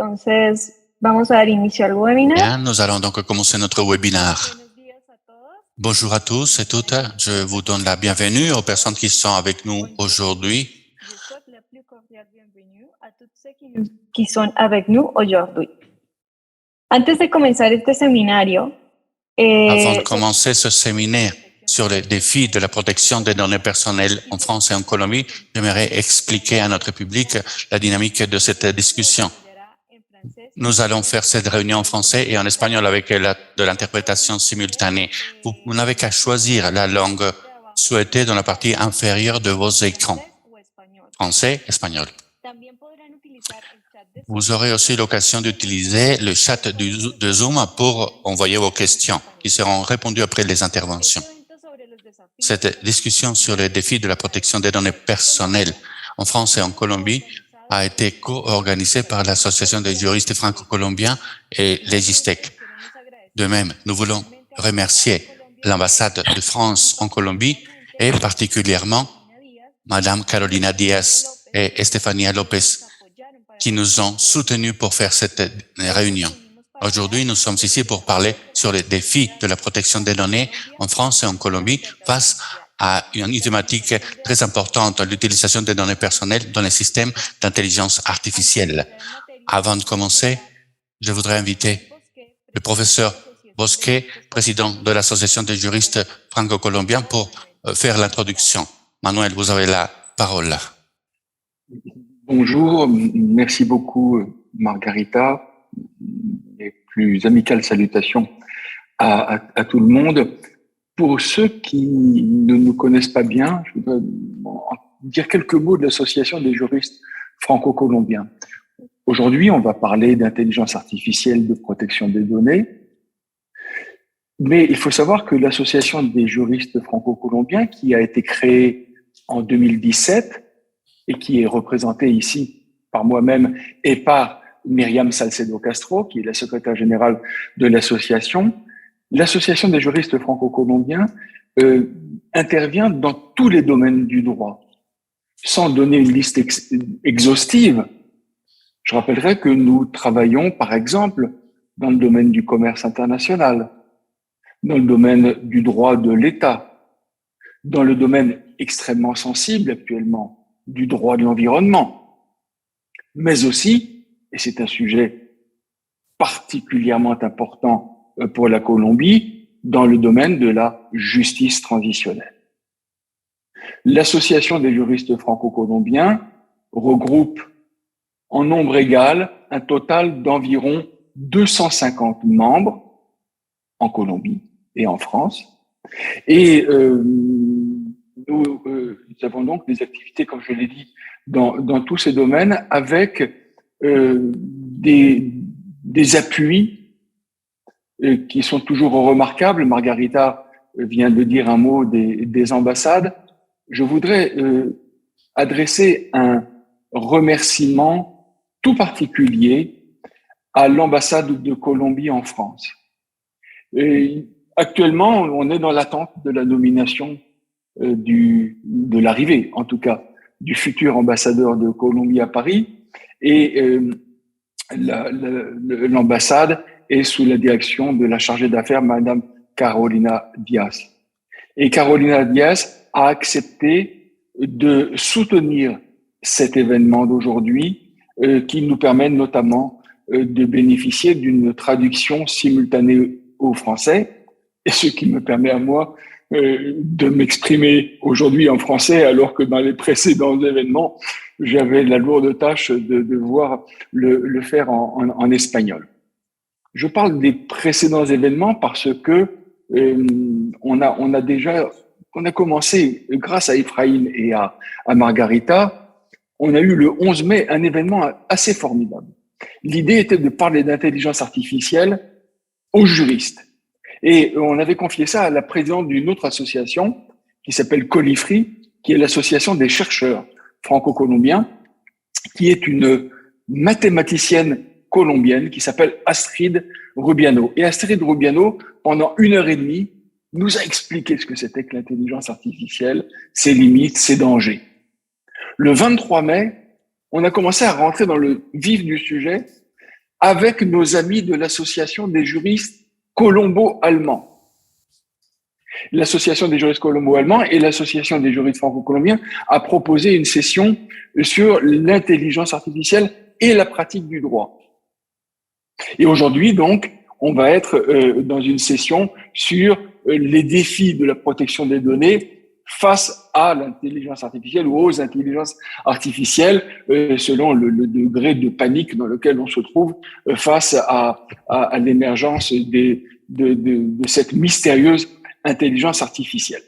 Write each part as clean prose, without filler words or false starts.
Entonces, vamos a dar inicio al webinar. Bien, nous allons donc commencer notre webinaire. Bonjour à tous et toutes. Je vous donne la bienvenue aux personnes qui sont avec nous aujourd'hui. Je souhaite la plus cordiale bienvenue à tous ceux qui sont avec nous aujourd'hui. Antes de comenzar este seminario, Avant de commencer ce séminaire sur les défis de la protection des données personnelles en France et en Colombie, j'aimerais expliquer à notre public la dynamique de cette discussion. Nous allons faire cette réunion en français et en espagnol avec de l'interprétation simultanée. Vous n'avez qu'à choisir la langue souhaitée dans la partie inférieure de vos écrans. Français, espagnol. Vous aurez aussi l'occasion d'utiliser le chat de Zoom pour envoyer vos questions qui seront répondues après les interventions. Cette discussion sur les défis de la protection des données personnelles en France et en Colombie a été co-organisée par l'Association des juristes franco-colombiens et l'EGISTEC. De même, nous voulons remercier l'ambassade de France en Colombie et particulièrement Madame Carolina Diaz et Estefania Lopez qui nous ont soutenus pour faire cette réunion. Aujourd'hui, nous sommes ici pour parler sur les défis de la protection des données en France et en Colombie face à une thématique très importante, l'utilisation des données personnelles dans les systèmes d'intelligence artificielle. Avant de commencer, je voudrais inviter le professeur Bosquet, président de l'Association des juristes franco-colombiens, pour faire l'introduction. Manuel, vous avez la parole. Bonjour, merci beaucoup Margarita. Les plus amicales salutations à tout le monde. Pour ceux qui ne nous connaissent pas bien, je voudrais dire quelques mots de l'Association des juristes franco-colombiens. Aujourd'hui, on va parler d'intelligence artificielle de protection des données. Mais il faut savoir que l'Association des juristes franco-colombiens, qui a été créée en 2017 et qui est représentée ici par moi-même et par Myriam Salcedo Castro, qui est la secrétaire générale de l'association, l'Association des juristes franco-colombiens intervient dans tous les domaines du droit. Sans donner une liste exhaustive, je rappellerai que nous travaillons, par exemple, dans le domaine du commerce international, dans le domaine du droit de l'État, dans le domaine extrêmement sensible actuellement du droit de l'environnement, mais aussi, et c'est un sujet particulièrement important pour la Colombie, dans le domaine de la justice transitionnelle. L'Association des juristes franco-colombiens regroupe en nombre égal un total d'environ 250 membres en Colombie et en France. Et nous avons donc des activités, comme je l'ai dit, dans tous ces domaines avec des appuis qui sont toujours remarquables. Margarita vient de dire un mot des ambassades. Je voudrais adresser un remerciement tout particulier à l'ambassade de Colombie en France. Et actuellement, on est dans l'attente de la nomination de l'arrivée, en tout cas, du futur ambassadeur de Colombie à Paris. Et l'ambassade est sous la direction de la chargée d'affaires, Madame Carolina Diaz. Et Carolina Diaz a accepté de soutenir cet événement d'aujourd'hui qui nous permet notamment de bénéficier d'une traduction simultanée au français, et ce qui me permet à moi de m'exprimer aujourd'hui en français, alors que dans les précédents événements, j'avais la lourde tâche de devoir le faire en espagnol. Je parle des précédents événements parce que on a commencé, grâce à Ephraim et à Margarita, on a eu le 11 mai un événement assez formidable. L'idée était de parler d'intelligence artificielle aux juristes. Et on avait confié ça à la présidente d'une autre association qui s'appelle Colifri, qui est l'association des chercheurs franco-colombiens, qui est une mathématicienne colombienne qui s'appelle Astrid Rubiano. Et Astrid Rubiano, pendant 1h30, nous a expliqué ce que c'était que l'intelligence artificielle, ses limites, ses dangers. Le 23 mai, on a commencé à rentrer dans le vif du sujet avec nos amis de l'Association des juristes colombo-allemands. L'Association des juristes colombo-allemands et l'Association des juristes franco-colombiens a proposé une session sur l'intelligence artificielle et la pratique du droit. Et aujourd'hui, donc, on va être dans une session sur les défis de la protection des données face à l'intelligence artificielle ou aux intelligences artificielles, selon le degré de panique dans lequel on se trouve face à l'émergence de cette mystérieuse intelligence artificielle.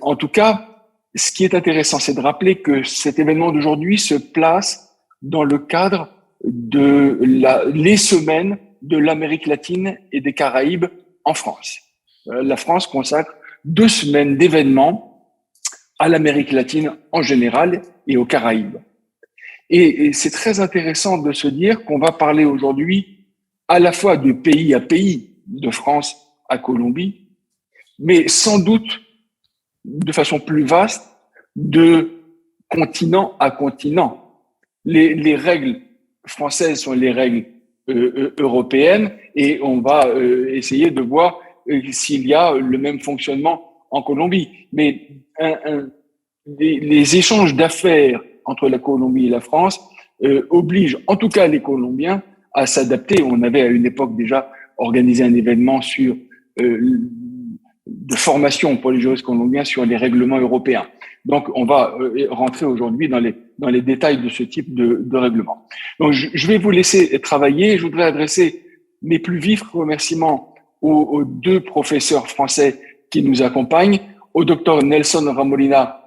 En tout cas, ce qui est intéressant, c'est de rappeler que cet événement d'aujourd'hui se place dans le cadre de les semaines de l'Amérique latine et des Caraïbes en France. La France consacre 2 semaines d'événements à l'Amérique latine en général et aux Caraïbes. Et c'est très intéressant de se dire qu'on va parler aujourd'hui à la fois de pays à pays, de France à Colombie, mais sans doute de façon plus vaste, de continent à continent. Les règles françaises sont les règles européennes et on va essayer de voir s'il y a le même fonctionnement en Colombie. Mais les échanges d'affaires entre la Colombie et la France obligent en tout cas les Colombiens à s'adapter. On avait à une époque déjà organisé un événement sur de formation pour les juristes colombiens sur les règlements européens. Donc, on va rentrer aujourd'hui dans les détails de ce type de règlement. Donc, je vais vous laisser travailler. Je voudrais adresser mes plus vifs remerciements aux 2 professeurs français qui nous accompagnent, au docteur Nelson Remolina.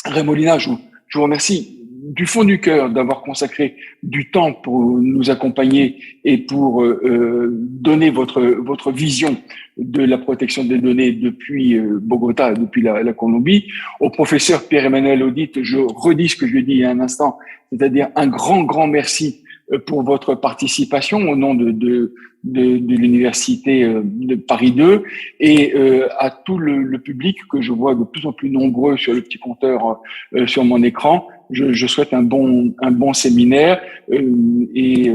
Remolina, je vous remercie du fond du cœur d'avoir consacré du temps pour nous accompagner et pour donner votre vision de la protection des données depuis Bogota, depuis la Colombie. Au professeur Pierre-Emmanuel Audit, je redis ce que je lui ai dit il y a un instant, c'est-à-dire un grand merci pour votre participation au nom de l'université de Paris 2 et à tout le public que je vois de plus en plus nombreux sur le petit compteur sur mon écran. Je souhaite un bon séminaire et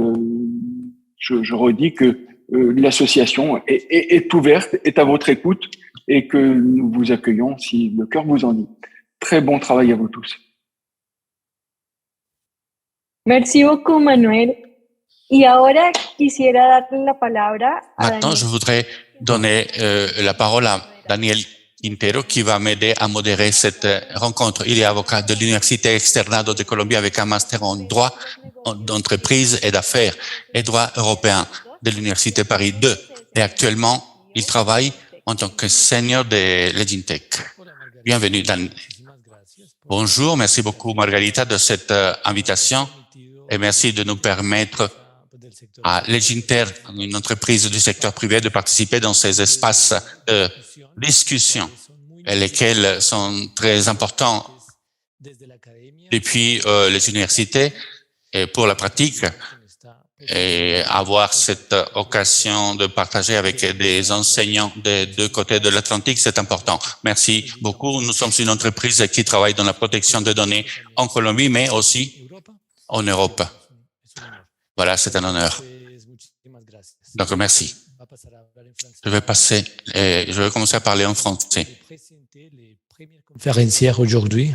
je redis que l'association est ouverte, est à votre écoute et que nous vous accueillons si le cœur vous en dit. Très bon travail à vous tous. Merci beaucoup, Manuel. Y ahora quisiera darle la palabra a Maintenant, je voudrais donner la parole à Daniel Quintero qui va m'aider à modérer cette rencontre. Il est avocat de l'Université Externado de Colombie avec un master en droit d'entreprise et d'affaires et droit européen de l'Université Paris 2. Et actuellement, il travaille en tant que senior de Legintech. Bienvenue, Dan. Bonjour, merci beaucoup, Margarita, de cette invitation et merci de nous permettre à Leginter, une entreprise du secteur privé, de participer dans ces espaces de discussion, lesquels sont très importants depuis les universités et pour la pratique, et avoir cette occasion de partager avec des enseignants des 2 côtés de l'Atlantique, c'est important. Merci beaucoup. Nous sommes une entreprise qui travaille dans la protection des données en Colombie, mais aussi en Europe. Voilà, c'est un honneur. Donc, merci. Je vais commencer à parler en français. Conférencière aujourd'hui.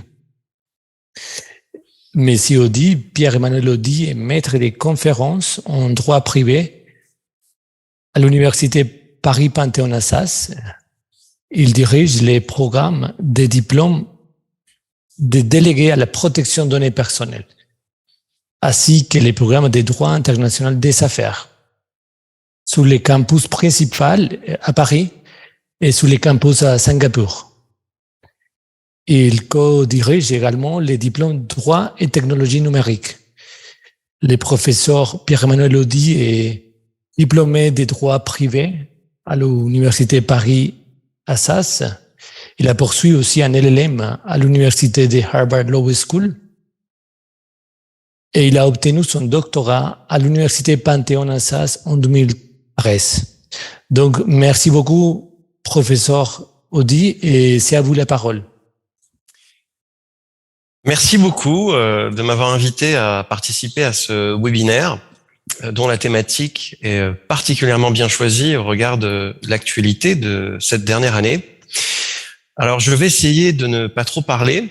Monsieur Audi, Pierre-Emmanuel Audi est maître des conférences en droit privé à l'Université Paris-Panthéon-Assas. Il dirige les programmes des diplômes des délégués à la protection des données personnelles, ainsi que les programmes de droit international des affaires, sur les campus principaux à Paris et sur les campus à Singapour. Il co-dirige également les diplômes droit et technologie numérique. Le professeur Pierre-Emmanuel Audi est diplômé de droit privé à l'Université Paris-Assas. Il a poursuivi aussi un LLM à l'Université de Harvard Law School. Et il a obtenu son doctorat à l'Université Panthéon-Assas en 2013. Donc, merci beaucoup, professeur Audi, et c'est à vous la parole. Merci beaucoup de m'avoir invité à participer à ce webinaire. dont la thématique est particulièrement bien choisie au regard de l'actualité de cette dernière année. Alors, je vais essayer de ne pas trop parler.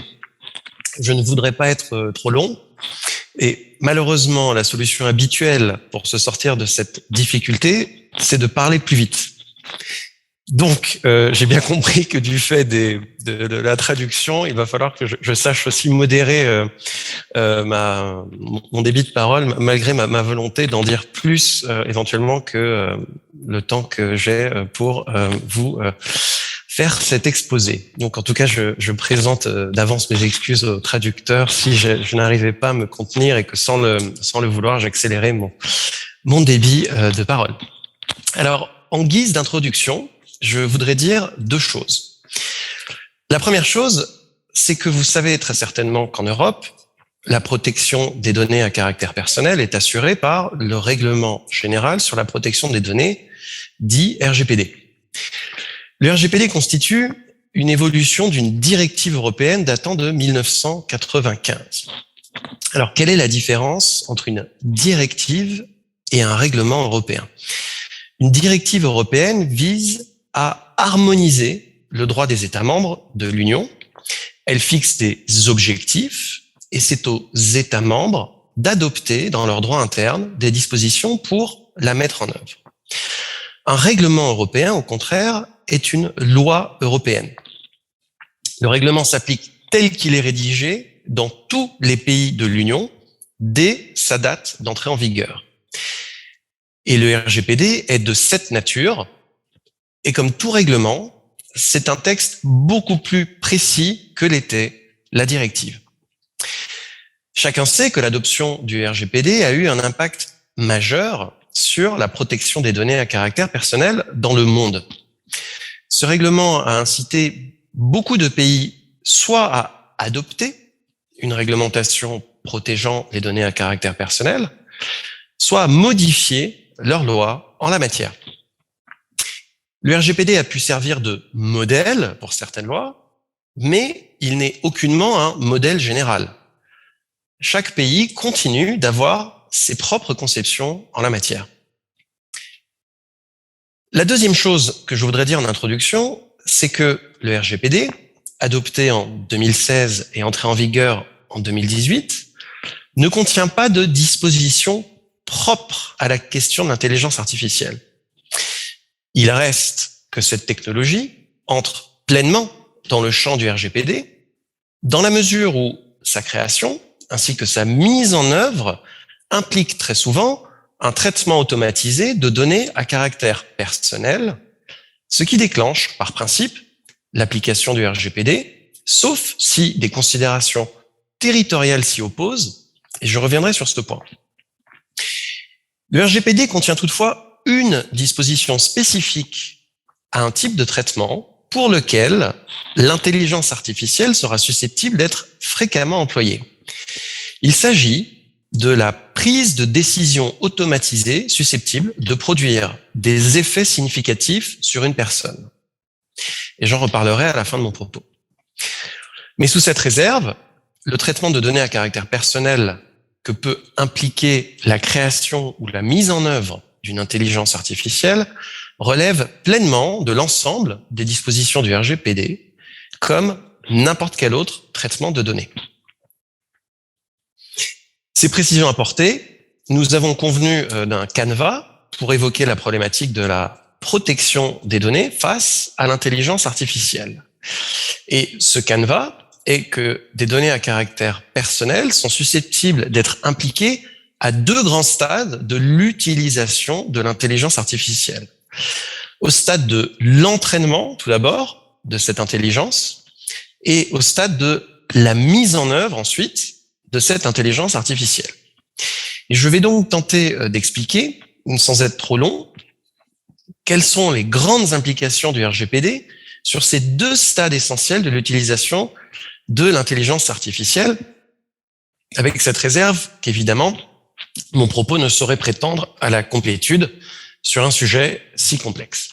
Je ne voudrais pas être trop long. Et malheureusement, la solution habituelle pour se sortir de cette difficulté, c'est de parler plus vite. Donc, j'ai bien compris que du fait de la traduction, il va falloir que je sache aussi modérer mon débit de parole, malgré ma volonté d'en dire plus éventuellement que le temps que j'ai pour vous faire cet exposé. Donc, en tout cas, je présente d'avance mes excuses aux traducteurs si je n'arrivais pas à me contenir et que sans le vouloir, j'accélérais mon débit de parole. Alors, en guise d'introduction, je voudrais dire deux choses. La première chose, c'est que vous savez très certainement qu'en Europe, la protection des données à caractère personnel est assurée par le Règlement général sur la protection des données, dit RGPD. Le RGPD constitue une évolution d'une directive européenne datant de 1995. Alors, quelle est la différence entre une directive et un règlement européen? Une directive européenne vise à harmoniser le droit des États membres de l'Union. Elle fixe des objectifs et c'est aux États membres d'adopter dans leur droit interne des dispositions pour la mettre en œuvre. Un règlement européen, au contraire, est une loi européenne. Le règlement s'applique tel qu'il est rédigé dans tous les pays de l'Union dès sa date d'entrée en vigueur. Et le RGPD est de cette nature. Et comme tout règlement, c'est un texte beaucoup plus précis que l'était la directive. Chacun sait que l'adoption du RGPD a eu un impact majeur sur la protection des données à caractère personnel dans le monde. Ce règlement a incité beaucoup de pays soit à adopter une réglementation protégeant les données à caractère personnel, soit à modifier leurs lois en la matière. Le RGPD a pu servir de modèle pour certaines lois, mais il n'est aucunement un modèle général. Chaque pays continue d'avoir ses propres conceptions en la matière. La deuxième chose que je voudrais dire en introduction, c'est que le RGPD, adopté en 2016 et entré en vigueur en 2018, ne contient pas de dispositions propres à la question de l'intelligence artificielle. Il reste que cette technologie entre pleinement dans le champ du RGPD, dans la mesure où sa création, ainsi que sa mise en œuvre, implique très souvent un traitement automatisé de données à caractère personnel, ce qui déclenche, par principe, l'application du RGPD, sauf si des considérations territoriales s'y opposent, et je reviendrai sur ce point. Le RGPD contient toutefois une disposition spécifique à un type de traitement pour lequel l'intelligence artificielle sera susceptible d'être fréquemment employée. Il s'agit de la prise de décision automatisée susceptible de produire des effets significatifs sur une personne. Et j'en reparlerai à la fin de mon propos. Mais sous cette réserve, le traitement de données à caractère personnel que peut impliquer la création ou la mise en œuvre d'une intelligence artificielle relève pleinement de l'ensemble des dispositions du RGPD, comme n'importe quel autre traitement de données. Ces précisions apportées, nous avons convenu d'un canevas pour évoquer la problématique de la protection des données face à l'intelligence artificielle. Et ce canevas est que des données à caractère personnel sont susceptibles d'être impliquées à deux grands stades de l'utilisation de l'intelligence artificielle. Au stade de l'entraînement, tout d'abord, de cette intelligence, et au stade de la mise en œuvre, ensuite, de cette intelligence artificielle. Et je vais donc tenter d'expliquer, sans être trop long, quelles sont les grandes implications du RGPD sur ces deux stades essentiels de l'utilisation de l'intelligence artificielle, avec cette réserve qu'évidemment, mon propos ne saurait prétendre à la complétude sur un sujet si complexe.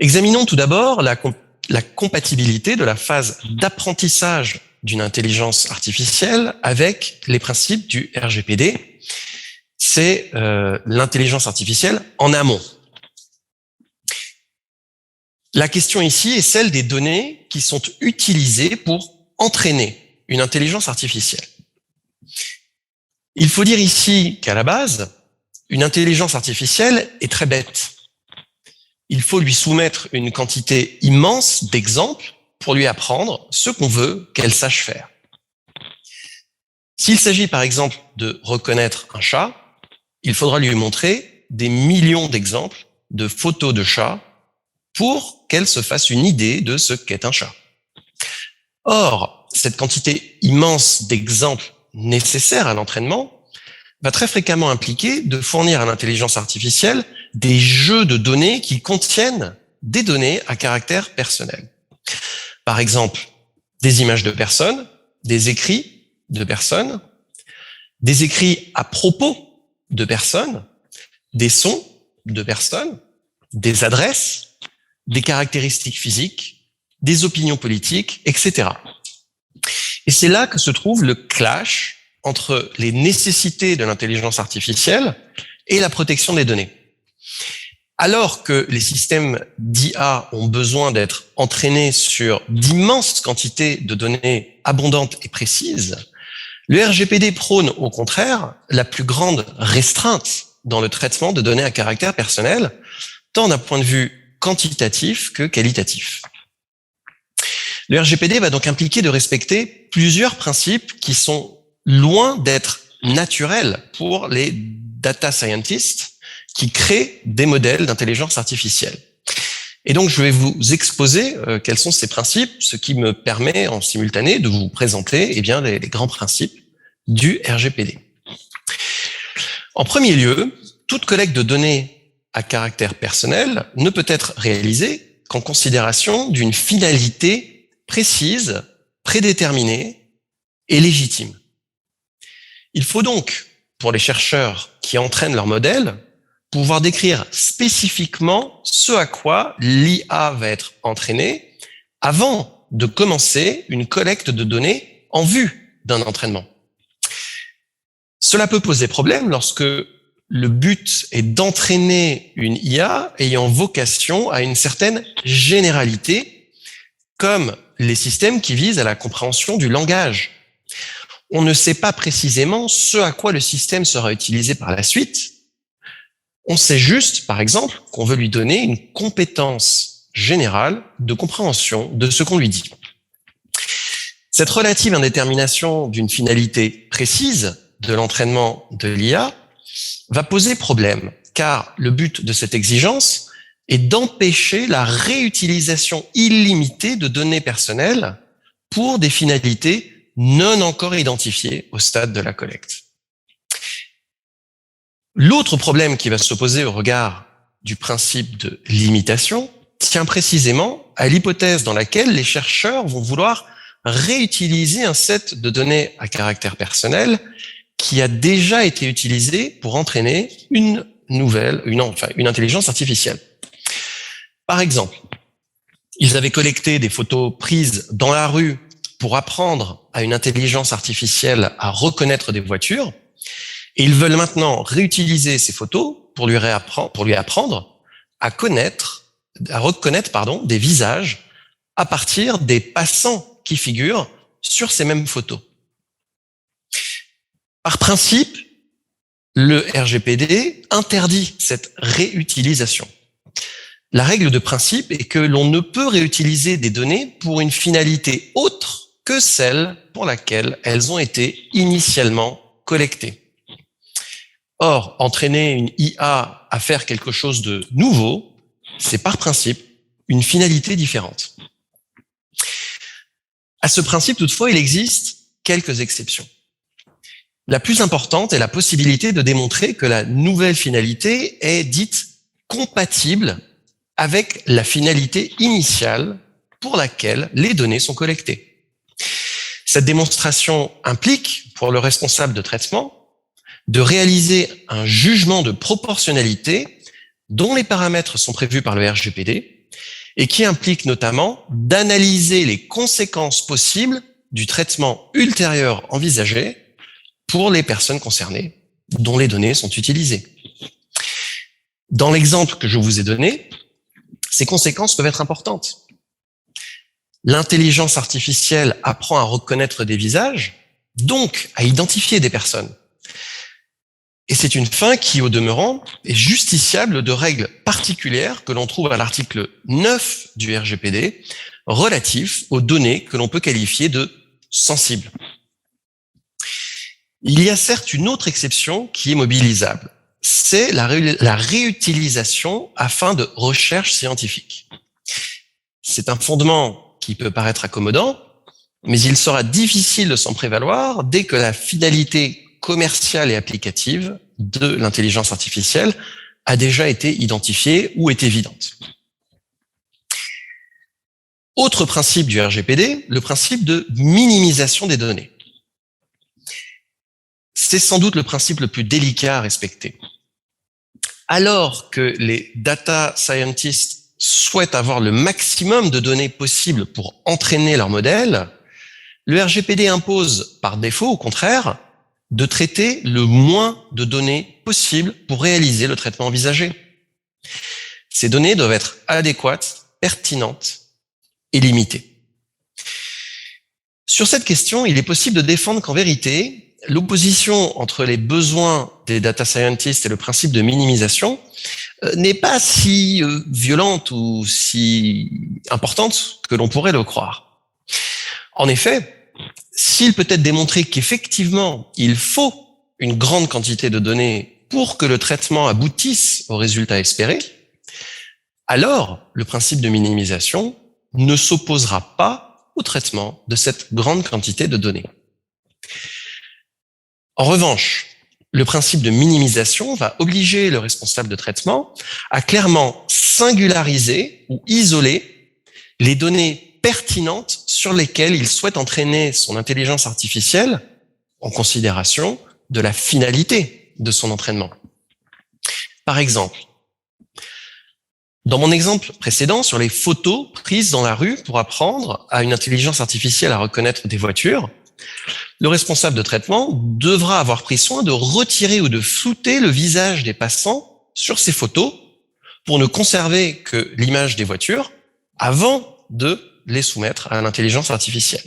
Examinons tout d'abord la compatibilité de la phase d'apprentissage d'une intelligence artificielle avec les principes du RGPD. c'est l'intelligence artificielle en amont. La question ici est celle des données qui sont utilisées pour entraîner une intelligence artificielle. Il faut dire ici qu'à la base, une intelligence artificielle est très bête. Il faut lui soumettre une quantité immense d'exemples pour lui apprendre ce qu'on veut qu'elle sache faire. S'il s'agit par exemple de reconnaître un chat, il faudra lui montrer des millions d'exemples de photos de chats pour qu'elle se fasse une idée de ce qu'est un chat. Or, cette quantité immense d'exemples nécessaires à l'entraînement va très fréquemment impliquer de fournir à l'intelligence artificielle des jeux de données qui contiennent des données à caractère personnel. Par exemple, des images de personnes, des écrits de personnes, des écrits à propos de personnes, des sons de personnes, des adresses, des caractéristiques physiques, des opinions politiques, etc. Et c'est là que se trouve le clash entre les nécessités de l'intelligence artificielle et la protection des données. Alors que les systèmes d'IA ont besoin d'être entraînés sur d'immenses quantités de données abondantes et précises, le RGPD prône au contraire la plus grande restreinte dans le traitement de données à caractère personnel, tant d'un point de vue quantitatif que qualitatif. Le RGPD va donc impliquer de respecter plusieurs principes qui sont loin d'être naturels pour les data scientists qui créent des modèles d'intelligence artificielle. Et donc, je vais vous exposer quels sont ces principes, ce qui me permet en simultané de vous présenter les grands principes du RGPD. En premier lieu, toute collecte de données à caractère personnel ne peut être réalisée qu'en considération d'une finalité précise, prédéterminée et légitime. Il faut donc, pour les chercheurs qui entraînent leur modèle, pouvoir décrire spécifiquement ce à quoi l'IA va être entraînée avant de commencer une collecte de données en vue d'un entraînement. Cela peut poser problème lorsque le but est d'entraîner une IA ayant vocation à une certaine généralité, comme les systèmes qui visent à la compréhension du langage. On ne sait pas précisément ce à quoi le système sera utilisé par la suite. On sait juste, par exemple, qu'on veut lui donner une compétence générale de compréhension de ce qu'on lui dit. Cette relative indétermination d'une finalité précise de l'entraînement de l'IA va poser problème, car le but de cette exigence est d'empêcher la réutilisation illimitée de données personnelles pour des finalités non encore identifiées au stade de la collecte. L'autre problème qui va s'opposer au regard du principe de limitation tient précisément à l'hypothèse dans laquelle les chercheurs vont vouloir réutiliser un set de données à caractère personnel qui a déjà été utilisé pour entraîner une intelligence artificielle. Par exemple, ils avaient collecté des photos prises dans la rue pour apprendre à une intelligence artificielle à reconnaître des voitures, et ils veulent maintenant réutiliser ces photos pour lui apprendre à reconnaître des visages à partir des passants qui figurent sur ces mêmes photos. Par principe, le RGPD interdit cette réutilisation. La règle de principe est que l'on ne peut réutiliser des données pour une finalité autre que celle pour laquelle elles ont été initialement collectées. Or, entraîner une IA à faire quelque chose de nouveau, c'est par principe une finalité différente. À ce principe, toutefois, il existe quelques exceptions. La plus importante est la possibilité de démontrer que la nouvelle finalité est dite compatible avec la finalité initiale pour laquelle les données sont collectées. Cette démonstration implique, pour le responsable de traitement, de réaliser un jugement de proportionnalité dont les paramètres sont prévus par le RGPD et qui implique notamment d'analyser les conséquences possibles du traitement ultérieur envisagé pour les personnes concernées, dont les données sont utilisées. Dans l'exemple que je vous ai donné, ces conséquences peuvent être importantes. L'intelligence artificielle apprend à reconnaître des visages, donc à identifier des personnes. Et c'est une fin qui, au demeurant, est justiciable de règles particulières que l'on trouve à l'article 9 du RGPD, relatif aux données que l'on peut qualifier de sensibles. Il y a certes une autre exception qui est mobilisable. C'est la réutilisation à fin de recherche scientifique. C'est un fondement qui peut paraître accommodant, mais il sera difficile de s'en prévaloir dès que la finalité commerciale et applicative de l'intelligence artificielle a déjà été identifiée ou est évidente. Autre principe du RGPD, le principe de minimisation des données. C'est sans doute le principe le plus délicat à respecter. Alors que les data scientists souhaitent avoir le maximum de données possibles pour entraîner leur modèle, le RGPD impose, par défaut au contraire, de traiter le moins de données possible pour réaliser le traitement envisagé. Ces données doivent être adéquates, pertinentes et limitées. Sur cette question, il est possible de défendre qu'en vérité, l'opposition entre les besoins des data scientists et le principe de minimisation n'est pas si violente ou si importante que l'on pourrait le croire. En effet, s'il peut être démontré qu'effectivement, il faut une grande quantité de données pour que le traitement aboutisse au résultat espéré, alors le principe de minimisation ne s'opposera pas au traitement de cette grande quantité de données. En revanche, le principe de minimisation va obliger le responsable de traitement à clairement singulariser ou isoler les données pertinentes sur lesquelles il souhaite entraîner son intelligence artificielle en considération de la finalité de son entraînement. Par exemple, dans mon exemple précédent sur les photos prises dans la rue pour apprendre à une intelligence artificielle à reconnaître des voitures, le responsable de traitement devra avoir pris soin de retirer ou de flouter le visage des passants sur ces photos pour ne conserver que l'image des voitures avant de les soumettre à l'intelligence artificielle.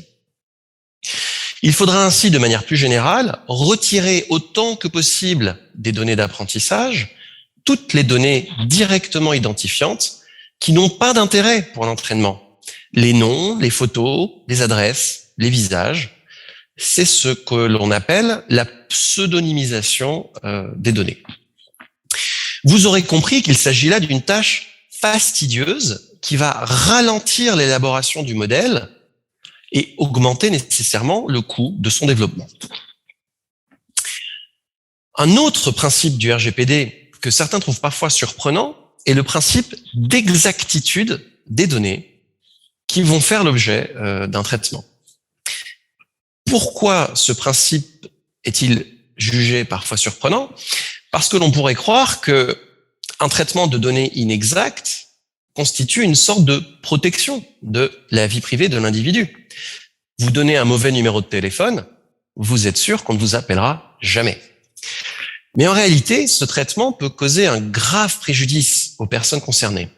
Il faudra ainsi, de manière plus générale, retirer autant que possible des données d'apprentissage toutes les données directement identifiantes qui n'ont pas d'intérêt pour l'entraînement. Les noms, les photos, les adresses, les visages. C'est ce que l'on appelle la pseudonymisation des données. Vous aurez compris qu'il s'agit là d'une tâche fastidieuse qui va ralentir l'élaboration du modèle et augmenter nécessairement le coût de son développement. Un autre principe du RGPD que certains trouvent parfois surprenant est le principe d'exactitude des données qui vont faire l'objet d'un traitement. Pourquoi ce principe est-il jugé parfois surprenant? Parce que l'on pourrait croire que un traitement de données inexactes constitue une sorte de protection de la vie privée de l'individu. Vous donnez un mauvais numéro de téléphone, vous êtes sûr qu'on ne vous appellera jamais. Mais en réalité, ce traitement peut causer un grave préjudice aux personnes concernées.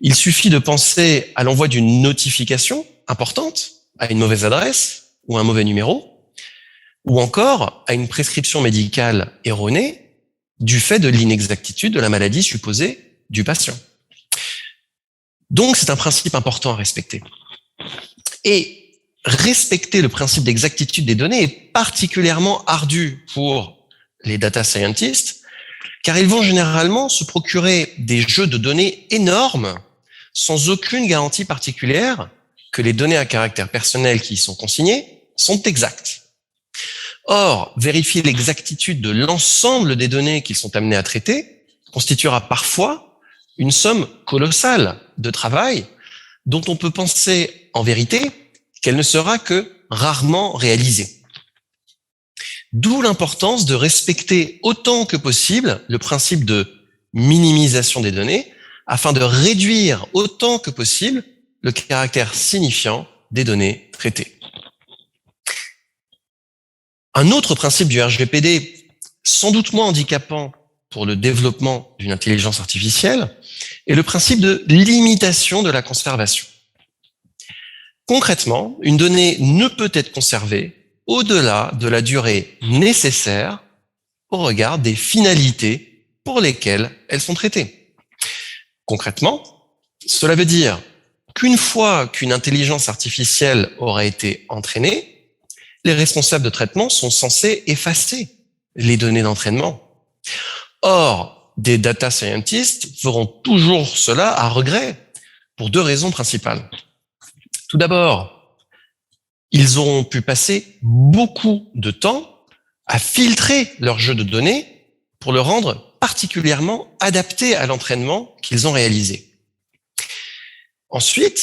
Il suffit de penser à l'envoi d'une notification importante à une mauvaise adresse ou un mauvais numéro, ou encore à une prescription médicale erronée du fait de l'inexactitude de la maladie supposée du patient. Donc, c'est un principe important à respecter. Et respecter le principe d'exactitude des données est particulièrement ardu pour les data scientists, car ils vont généralement se procurer des jeux de données énormes sans aucune garantie particulière que les données à caractère personnel qui y sont consignées sont exactes. Or, vérifier l'exactitude de l'ensemble des données qu'ils sont amenés à traiter constituera parfois une somme colossale de travail dont on peut penser en vérité qu'elle ne sera que rarement réalisée. D'où l'importance de respecter autant que possible le principe de minimisation des données afin de réduire autant que possible le caractère signifiant des données traitées. Un autre principe du RGPD sans doute moins handicapant pour le développement d'une intelligence artificielle, est le principe de limitation de la conservation. Concrètement, une donnée ne peut être conservée au-delà de la durée nécessaire au regard des finalités pour lesquelles elles sont traitées. Concrètement, cela veut dire qu'une fois qu'une intelligence artificielle aura été entraînée, les responsables de traitement sont censés effacer les données d'entraînement. Or, des data scientists feront toujours cela à regret pour deux raisons principales. Tout d'abord, ils auront pu passer beaucoup de temps à filtrer leur jeu de données pour le rendre particulièrement adapté à l'entraînement qu'ils ont réalisé. Ensuite,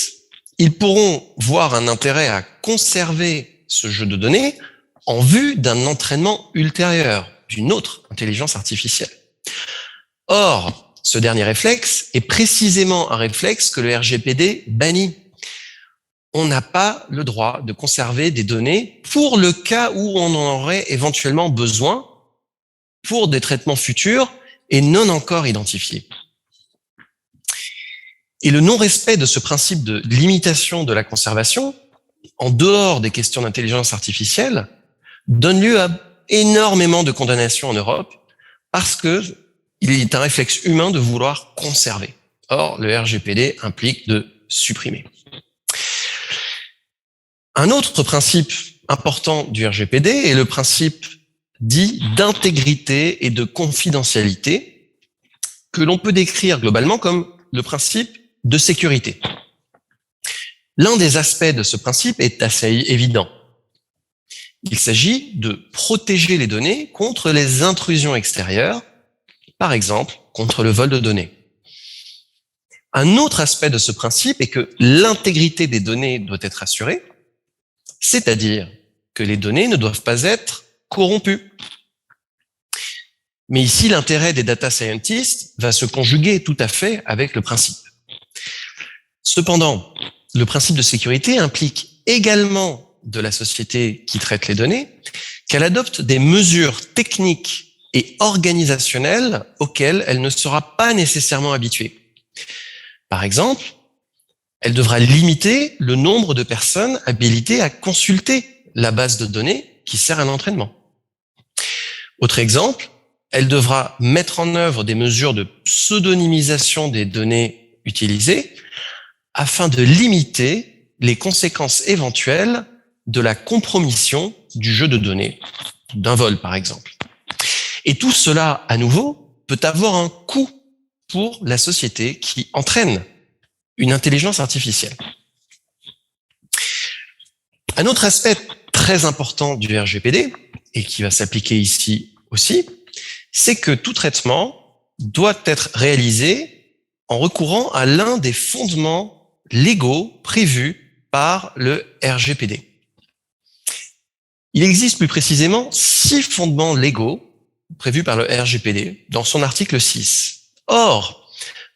ils pourront voir un intérêt à conserver ce jeu de données en vue d'un entraînement ultérieur d'une autre intelligence artificielle. Or, ce dernier réflexe est précisément un réflexe que le RGPD bannit. On n'a pas le droit de conserver des données pour le cas où on en aurait éventuellement besoin pour des traitements futurs et non encore identifiés. Et le non-respect de ce principe de limitation de la conservation, en dehors des questions d'intelligence artificielle, donne lieu à énormément de condamnations en Europe parce que il est un réflexe humain de vouloir conserver. Or, le RGPD implique de supprimer. Un autre principe important du RGPD est le principe dit d'intégrité et de confidentialité que l'on peut décrire globalement comme le principe de sécurité. L'un des aspects de ce principe est assez évident. Il s'agit de protéger les données contre les intrusions extérieures, par exemple contre le vol de données. Un autre aspect de ce principe est que l'intégrité des données doit être assurée, c'est-à-dire que les données ne doivent pas être corrompues. Mais ici, l'intérêt des data scientists va se conjuguer tout à fait avec le principe. Cependant, le principe de sécurité implique également de la société qui traite les données qu'elle adopte des mesures techniques et organisationnelles auxquelles elle ne sera pas nécessairement habituée. Par exemple, elle devra limiter le nombre de personnes habilitées à consulter la base de données qui sert à l'entraînement. Autre exemple, elle devra mettre en œuvre des mesures de pseudonymisation des données utilisées afin de limiter les conséquences éventuelles de la compromission du jeu de données, d'un vol par exemple. Et tout cela, à nouveau, peut avoir un coût pour la société qui entraîne une intelligence artificielle. Un autre aspect très important du RGPD, et qui va s'appliquer ici aussi, c'est que tout traitement doit être réalisé en recourant à l'un des fondements légaux prévus par le RGPD. Il existe plus précisément 6 fondements légaux prévus par le RGPD dans son article 6. Or,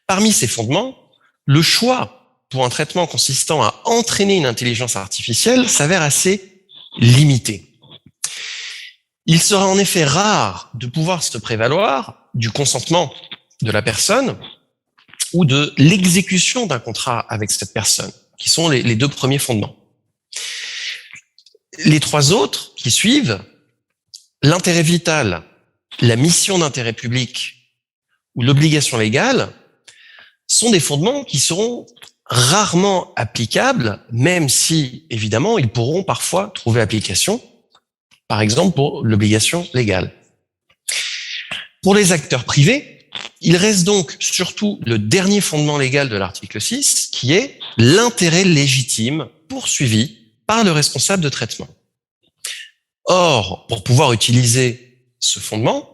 parmi ces fondements, le choix pour un traitement consistant à entraîner une intelligence artificielle s'avère assez limité. Il sera en effet rare de pouvoir se prévaloir du consentement de la personne ou de l'exécution d'un contrat avec cette personne, qui sont les 2 premiers fondements. Les 3 autres qui suivent, l'intérêt vital, la mission d'intérêt public ou l'obligation légale, sont des fondements qui seront rarement applicables, même si, évidemment, ils pourront parfois trouver application, par exemple pour l'obligation légale. Pour les acteurs privés, il reste donc surtout le dernier fondement légal de l'article 6, qui est l'intérêt légitime poursuivi par le responsable de traitement. Or, pour pouvoir utiliser ce fondement,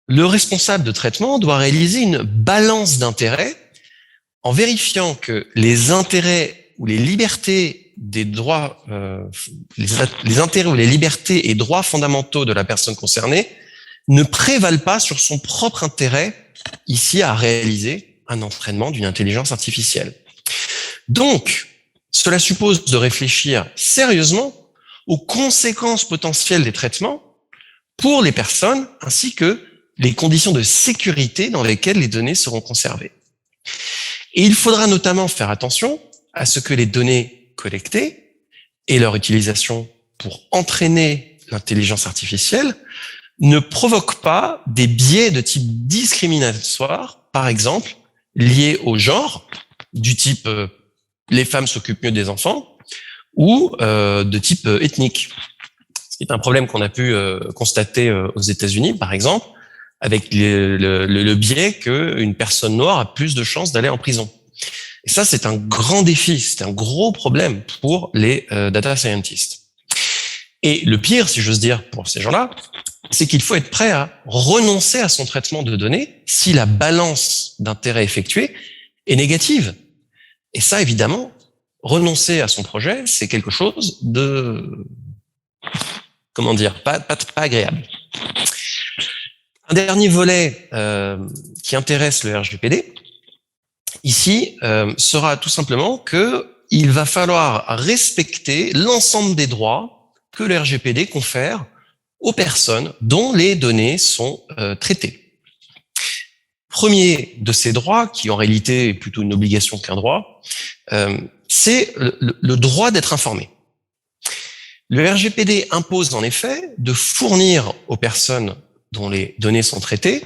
le responsable de traitement doit réaliser une balance d'intérêts en vérifiant que les intérêts ou les libertés des droits, les intérêts ou les libertés et droits fondamentaux de la personne concernée ne prévalent pas sur son propre intérêt ici à réaliser un entraînement d'une intelligence artificielle. Donc, cela suppose de réfléchir sérieusement aux conséquences potentielles des traitements pour les personnes ainsi que les conditions de sécurité dans lesquelles les données seront conservées. Et il faudra notamment faire attention à ce que les données collectées et leur utilisation pour entraîner l'intelligence artificielle ne provoquent pas des biais de type discriminatoire, par exemple, liés au genre, du type les femmes s'occupent mieux des enfants, ou de type ethnique. Ce qui est un problème qu'on a pu constater aux États-Unis, par exemple, avec le biais qu'une personne noire a plus de chances d'aller en prison. Et ça, c'est un grand défi, c'est un gros problème pour les data scientists. Et le pire, si j'ose dire, pour ces gens-là, c'est qu'il faut être prêt à renoncer à son traitement de données si la balance d'intérêt effectuée est négative. Et ça, évidemment, renoncer à son projet, c'est quelque chose de, comment dire, pas agréable. Un dernier volet qui intéresse le RGPD, ici, sera tout simplement qu'il va falloir respecter l'ensemble des droits que le RGPD confère aux personnes dont les données sont traitées. Premier de ces droits, qui en réalité est plutôt une obligation qu'un droit, c'est le droit d'être informé. Le RGPD impose en effet de fournir aux personnes dont les données sont traitées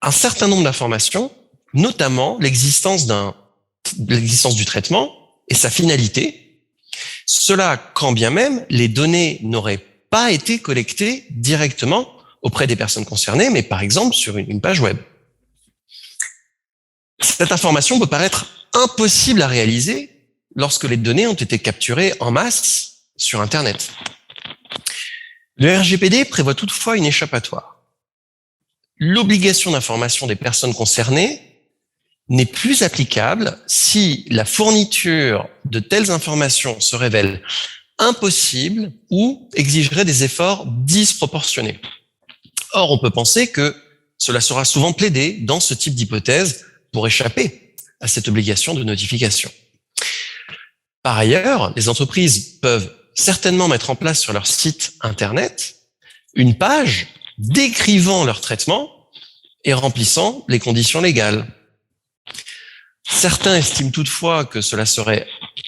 un certain nombre d'informations, notamment l'existence du traitement et sa finalité. Cela quand bien même les données n'auraient pas été collectées directement auprès des personnes concernées, mais par exemple sur une page web. Cette information peut paraître impossible à réaliser lorsque les données ont été capturées en masse sur Internet. Le RGPD prévoit toutefois une échappatoire. L'obligation d'information des personnes concernées n'est plus applicable si la fourniture de telles informations se révèle impossible ou exigerait des efforts disproportionnés. Or, on peut penser que cela sera souvent plaidé dans ce type d'hypothèse pour échapper à cette obligation de notification. Par ailleurs, les entreprises peuvent certainement mettre en place sur leur site Internet une page décrivant leur traitement et remplissant les conditions légales. Certains estiment toutefois que cela serait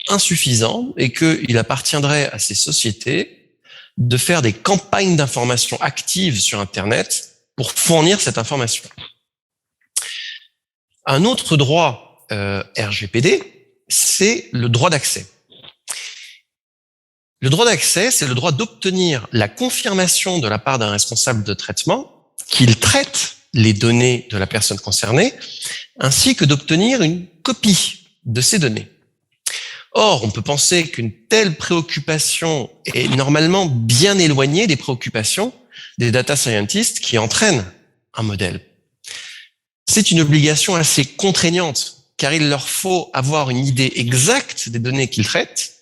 insuffisant et qu'il appartiendrait à ces sociétés de faire des campagnes d'information actives sur Internet pour fournir cette information. Un autre droit RGPD, c'est le droit d'accès. Le droit d'accès, c'est le droit d'obtenir la confirmation de la part d'un responsable de traitement qu'il traite les données de la personne concernée, ainsi que d'obtenir une copie de ces données. Or, on peut penser qu'une telle préoccupation est normalement bien éloignée des préoccupations des data scientists qui entraînent un modèle. C'est une obligation assez contraignante, car il leur faut avoir une idée exacte des données qu'ils traitent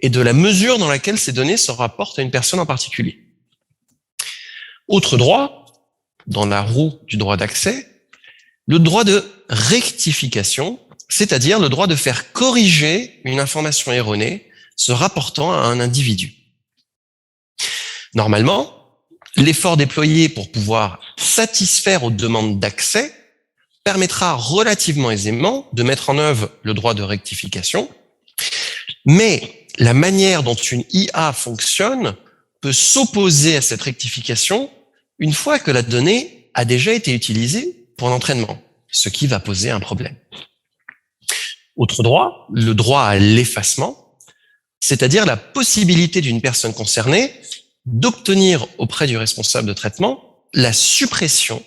et de la mesure dans laquelle ces données se rapportent à une personne en particulier. Autre droit, dans la roue du droit d'accès, le droit de rectification, c'est-à-dire le droit de faire corriger une information erronée se rapportant à un individu. Normalement, l'effort déployé pour pouvoir satisfaire aux demandes d'accès permettra relativement aisément de mettre en œuvre le droit de rectification, mais la manière dont une IA fonctionne peut s'opposer à cette rectification une fois que la donnée a déjà été utilisée pour l'entraînement, ce qui va poser un problème. Autre droit, le droit à l'effacement, c'est-à-dire la possibilité d'une personne concernée d'obtenir auprès du responsable de traitement la suppression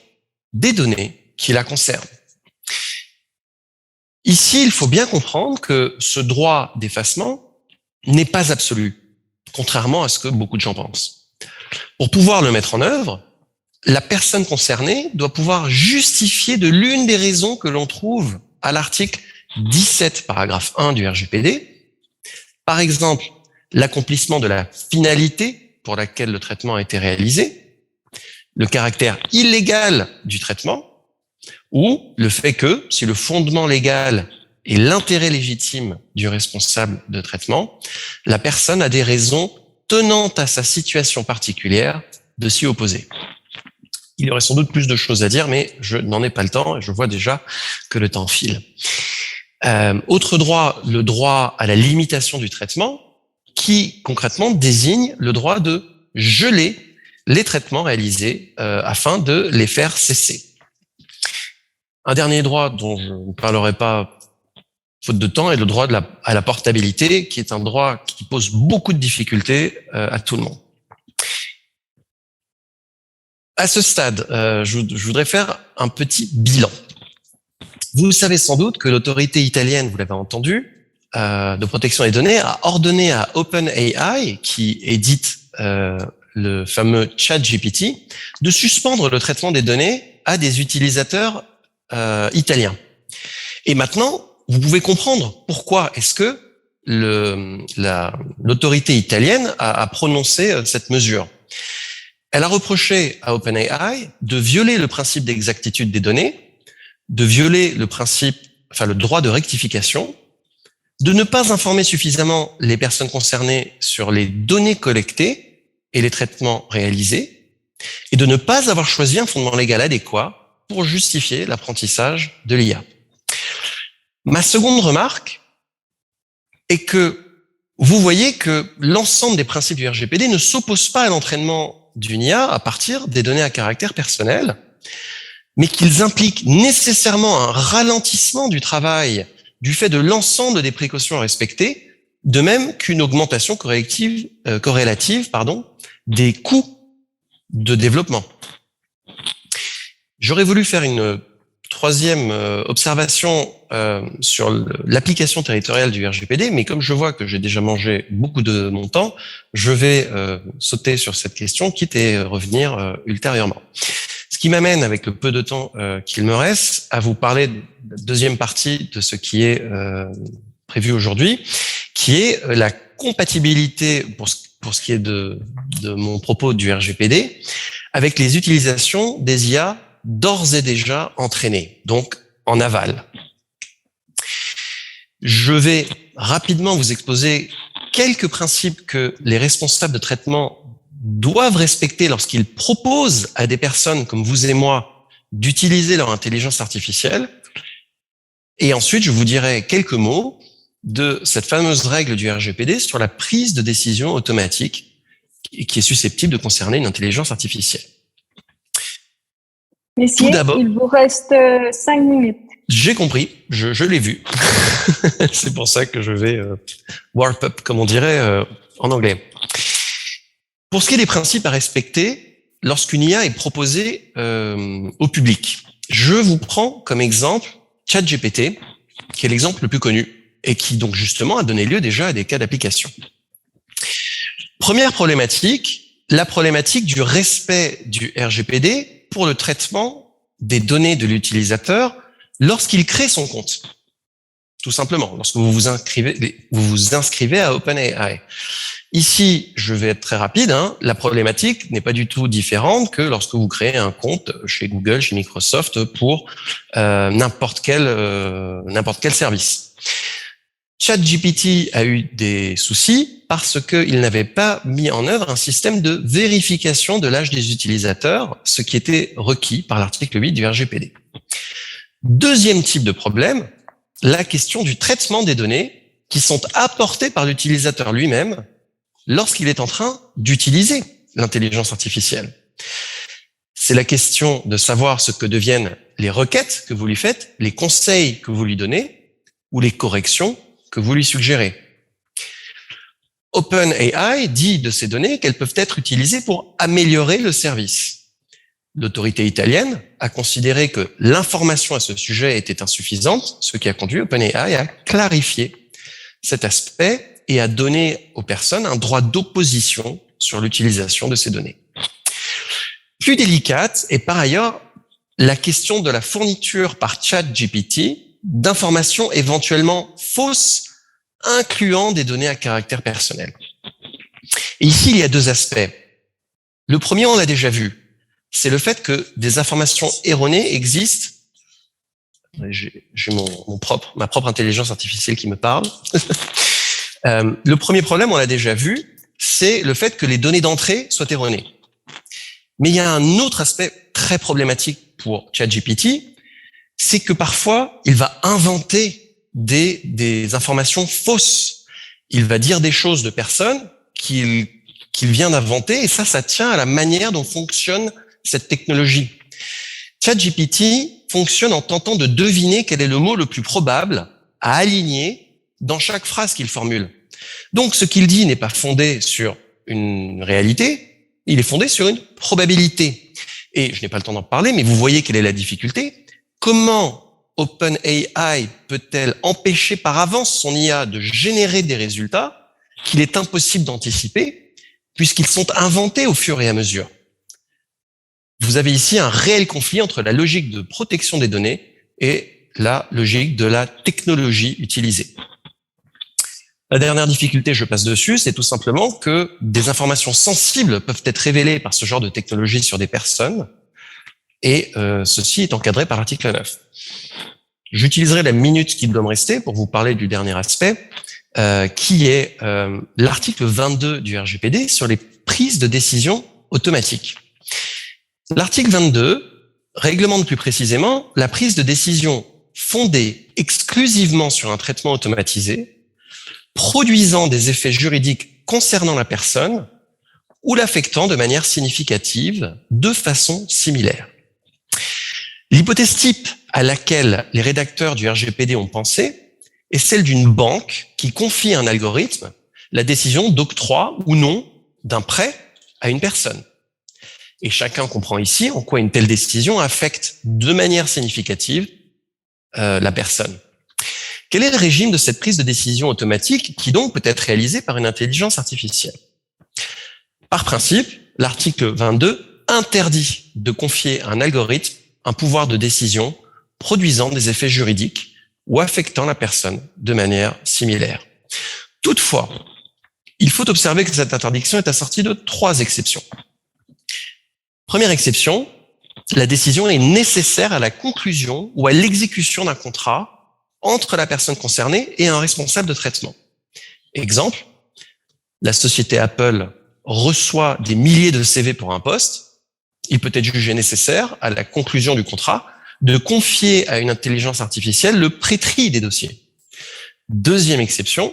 des données qui la concernent. Ici, il faut bien comprendre que ce droit d'effacement n'est pas absolu, contrairement à ce que beaucoup de gens pensent. Pour pouvoir le mettre en œuvre, la personne concernée doit pouvoir justifier de l'une des raisons que l'on trouve à l'article 17, paragraphe 1 du RGPD. Par exemple, l'accomplissement de la finalité pour laquelle le traitement a été réalisé, le caractère illégal du traitement, ou le fait que, si le fondement légal est l'intérêt légitime du responsable de traitement, la personne a des raisons tenant à sa situation particulière de s'y opposer. Il y aurait sans doute plus de choses à dire, mais je n'en ai pas le temps et je vois déjà que le temps file. Autre droit, le droit à la limitation du traitement, qui concrètement désigne le droit de geler les traitements réalisés afin de les faire cesser. Un dernier droit dont je ne parlerai pas faute de temps est le droit à la portabilité, qui est un droit qui pose beaucoup de difficultés à tout le monde. À ce stade, je voudrais faire un petit bilan. Vous savez sans doute que l'autorité italienne, vous l'avez entendu, de protection des données, a ordonné à OpenAI, qui édite le fameux ChatGPT, de suspendre le traitement des données à des utilisateurs italiens. Et maintenant, vous pouvez comprendre pourquoi est-ce que l'autorité italienne a prononcé cette mesure. Elle a reproché à OpenAI de violer le principe d'exactitude des données, de violer le droit de rectification, de ne pas informer suffisamment les personnes concernées sur les données collectées et les traitements réalisés, et de ne pas avoir choisi un fondement légal adéquat pour justifier l'apprentissage de l'IA. Ma seconde remarque est que vous voyez que l'ensemble des principes du RGPD ne s'opposent pas à l'entraînement d'une IA à partir des données à caractère personnel, mais qu'ils impliquent nécessairement un ralentissement du travail du fait de l'ensemble des précautions à respecter, de même qu'une augmentation corrélative, des coûts de développement. J'aurais voulu faire une troisième observation sur l'application territoriale du RGPD, mais comme je vois que j'ai déjà mangé beaucoup de mon temps, je vais sauter sur cette question, quitte à revenir ultérieurement. Ce qui m'amène, avec le peu de temps qu'il me reste, à vous parler de la deuxième partie de ce qui est prévu aujourd'hui, qui est la compatibilité, pour ce qui est de mon propos du RGPD, avec les utilisations des IA d'ores et déjà entraînées, donc en aval. Je vais rapidement vous exposer quelques principes que les responsables de traitement doivent respecter lorsqu'ils proposent à des personnes comme vous et moi d'utiliser leur intelligence artificielle. Et ensuite, je vous dirai quelques mots de cette fameuse règle du RGPD sur la prise de décision automatique qui est susceptible de concerner une intelligence artificielle. Messieurs, il vous reste 5 minutes. J'ai compris, je l'ai vu. C'est pour ça que je vais warp up, comme on dirait en anglais. Pour ce qui est des principes à respecter lorsqu'une IA est proposée au public, je vous prends comme exemple ChatGPT, qui est l'exemple le plus connu et qui donc justement a donné lieu déjà à des cas d'application. Première problématique, la problématique du respect du RGPD pour le traitement des données de l'utilisateur lorsqu'il crée son compte. Tout simplement, lorsque vous vous inscrivez à OpenAI. Ici, je vais être très rapide, la problématique n'est pas du tout différente que lorsque vous créez un compte chez Google, chez Microsoft pour n'importe quel service. ChatGPT a eu des soucis parce qu'il n'avait pas mis en œuvre un système de vérification de l'âge des utilisateurs, ce qui était requis par l'article 8 du RGPD. Deuxième type de problème, la question du traitement des données qui sont apportées par l'utilisateur lui-même lorsqu'il est en train d'utiliser l'intelligence artificielle. C'est la question de savoir ce que deviennent les requêtes que vous lui faites, les conseils que vous lui donnez ou les corrections que vous lui suggérez. OpenAI dit de ces données qu'elles peuvent être utilisées pour améliorer le service. L'autorité italienne a considéré que l'information à ce sujet était insuffisante, ce qui a conduit OpenAI à clarifier cet aspect et à donner aux personnes un droit d'opposition sur l'utilisation de ces données. Plus délicate est par ailleurs la question de la fourniture par ChatGPT d'informations éventuellement fausses, incluant des données à caractère personnel. Et ici, il y a deux aspects. Le premier, on l'a déjà vu, c'est le fait que des informations erronées existent. J'ai ma propre intelligence artificielle qui me parle. Le premier problème, on l'a déjà vu, c'est le fait que les données d'entrée soient erronées. Mais il y a un autre aspect très problématique pour ChatGPT, c'est que parfois, il va inventer des informations fausses. Il va dire des choses de personnes qu'il vient d'inventer, et ça tient à la manière dont fonctionne cette technologie. ChatGPT fonctionne en tentant de deviner quel est le mot le plus probable à aligner dans chaque phrase qu'il formule. Donc, ce qu'il dit n'est pas fondé sur une réalité, il est fondé sur une probabilité. Et je n'ai pas le temps d'en parler, mais vous voyez quelle est la difficulté. Comment OpenAI peut-elle empêcher par avance son IA de générer des résultats qu'il est impossible d'anticiper, puisqu'ils sont inventés au fur et à mesure? Vous avez ici un réel conflit entre la logique de protection des données et la logique de la technologie utilisée. La dernière difficulté, je passe dessus, c'est tout simplement que des informations sensibles peuvent être révélées par ce genre de technologie sur des personnes, et ceci est encadré par l'article 9. J'utiliserai la minute qui doit me rester pour vous parler du dernier aspect, qui est l'article 22 du RGPD sur les prises de décision automatiques. L'article 22 réglemente plus précisément la prise de décision fondée exclusivement sur un traitement automatisé, produisant des effets juridiques concernant la personne ou l'affectant de manière significative de façon similaire. L'hypothèse type à laquelle les rédacteurs du RGPD ont pensé est celle d'une banque qui confie à un algorithme la décision d'octroi ou non d'un prêt à une personne. Et chacun comprend ici en quoi une telle décision affecte de manière significative la personne. Quel est le régime de cette prise de décision automatique qui donc peut être réalisée par une intelligence artificielle? Par principe, l'article 22 interdit de confier à un algorithme un pouvoir de décision produisant des effets juridiques ou affectant la personne de manière similaire. Toutefois, il faut observer que cette interdiction est assortie de 3 exceptions. Première exception, la décision est nécessaire à la conclusion ou à l'exécution d'un contrat entre la personne concernée et un responsable de traitement. Exemple, la société Apple reçoit des milliers de CV pour un poste. Il peut être jugé nécessaire, à la conclusion du contrat, de confier à une intelligence artificielle le pré-tri des dossiers. Deuxième exception,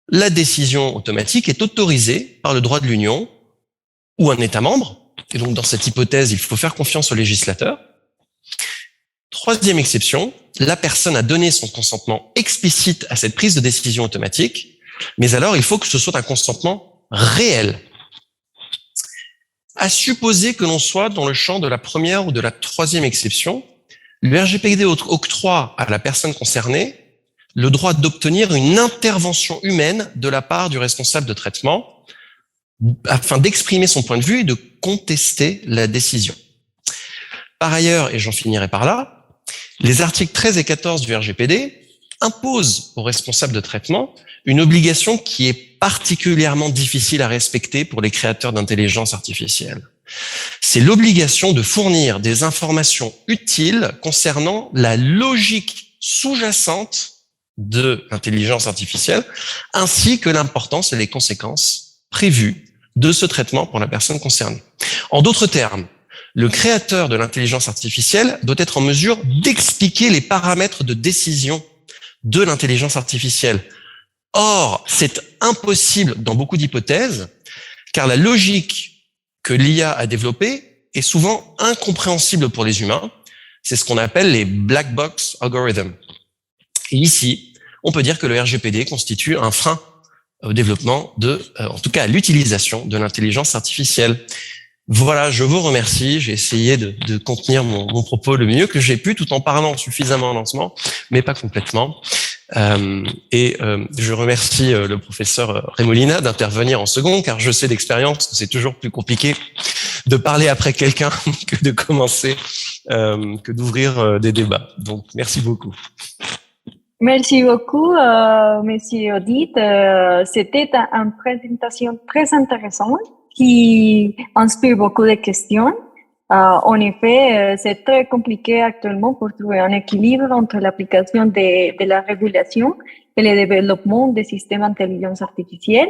la décision automatique est autorisée par le droit de l'Union ou un État membre. Et donc, dans cette hypothèse, il faut faire confiance au législateur. Troisième exception, la personne a donné son consentement explicite à cette prise de décision automatique, mais alors il faut que ce soit un consentement réel. À supposer que l'on soit dans le champ de la première ou de la troisième exception, le RGPD octroie à la personne concernée le droit d'obtenir une intervention humaine de la part du responsable de traitement afin d'exprimer son point de vue et de contester la décision. Par ailleurs, et j'en finirai par là, les articles 13 et 14 du RGPD imposent aux responsables de traitement une obligation qui est particulièrement difficile à respecter pour les créateurs d'intelligence artificielle. C'est l'obligation de fournir des informations utiles concernant la logique sous-jacente de l'intelligence artificielle, ainsi que l'importance et les conséquences prévues de ce traitement pour la personne concernée. En d'autres termes, le créateur de l'intelligence artificielle doit être en mesure d'expliquer les paramètres de décision de l'intelligence artificielle. Or, c'est impossible dans beaucoup d'hypothèses, car la logique que l'IA a développée est souvent incompréhensible pour les humains. C'est ce qu'on appelle les black box algorithms. Et ici, on peut dire que le RGPD constitue un frein au développement en tout cas à l'utilisation de l'intelligence artificielle. Voilà, je vous remercie. J'ai essayé de contenir mon propos le mieux que j'ai pu, tout en parlant suffisamment lentement, mais pas complètement. Je remercie le professeur Remolina d'intervenir en second, car je sais d'expérience que c'est toujours plus compliqué de parler après quelqu'un que de commencer, que d'ouvrir des débats. Donc, merci beaucoup. Merci beaucoup, Monsieur Audit. C'était une présentation très intéressante qui inspire beaucoup de questions. En effet, c'est très compliqué actuellement pour trouver un équilibre entre l'application de la régulation et le développement des systèmes d'intelligence artificielle.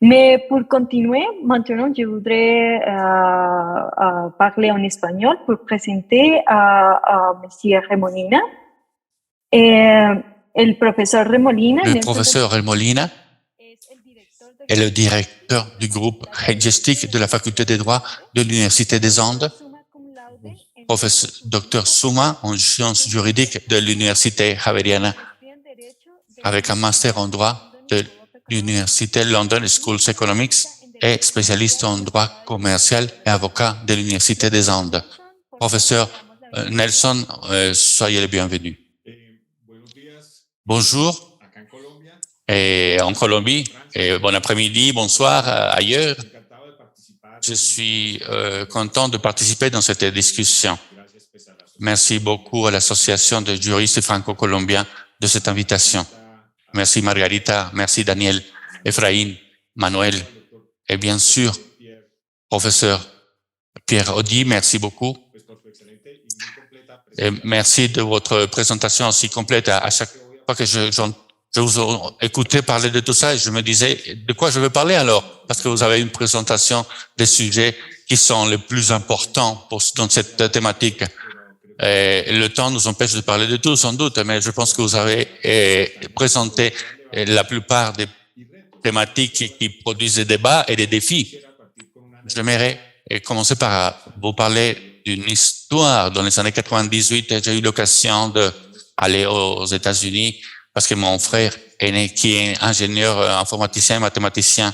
Mais pour continuer, maintenant, je voudrais parler en espagnol pour présenter à Monsieur Remolina. El professeur Remolina. Le professeur Remolina est le directeur du groupe Hedgestic de la faculté des droits de l'Université des Andes, professeur Dr Summa en sciences juridiques de l'Université Javeriana, avec un master en droit de l'Université London School of Economics et spécialiste en droit commercial et avocat de l'Université des Andes. Professeur Nelson, soyez le bienvenu. Bonjour, et en Colombie, et bon après-midi, bonsoir ailleurs. Je suis content de participer dans cette discussion. Merci beaucoup à l'Association de juristes franco-colombiens de cette invitation. Merci Margarita, merci Daniel, Efraín, Manuel, et bien sûr, professeur Pierre Audy, merci beaucoup. Et merci de votre présentation aussi complète. À chaque fois que je vous écoutais parler de tout ça, et je me disais, de quoi je veux parler alors? Parce que vous avez une présentation des sujets qui sont les plus importants dans cette thématique. Et le temps nous empêche de parler de tout, sans doute, mais je pense que vous avez présenté la plupart des thématiques qui produisent des débats et des défis. J'aimerais commencer par vous parler d'une histoire. Dans les années 98, j'ai eu l'occasion d'aller aux États-Unis parce que mon frère aîné, qui est ingénieur informaticien et mathématicien,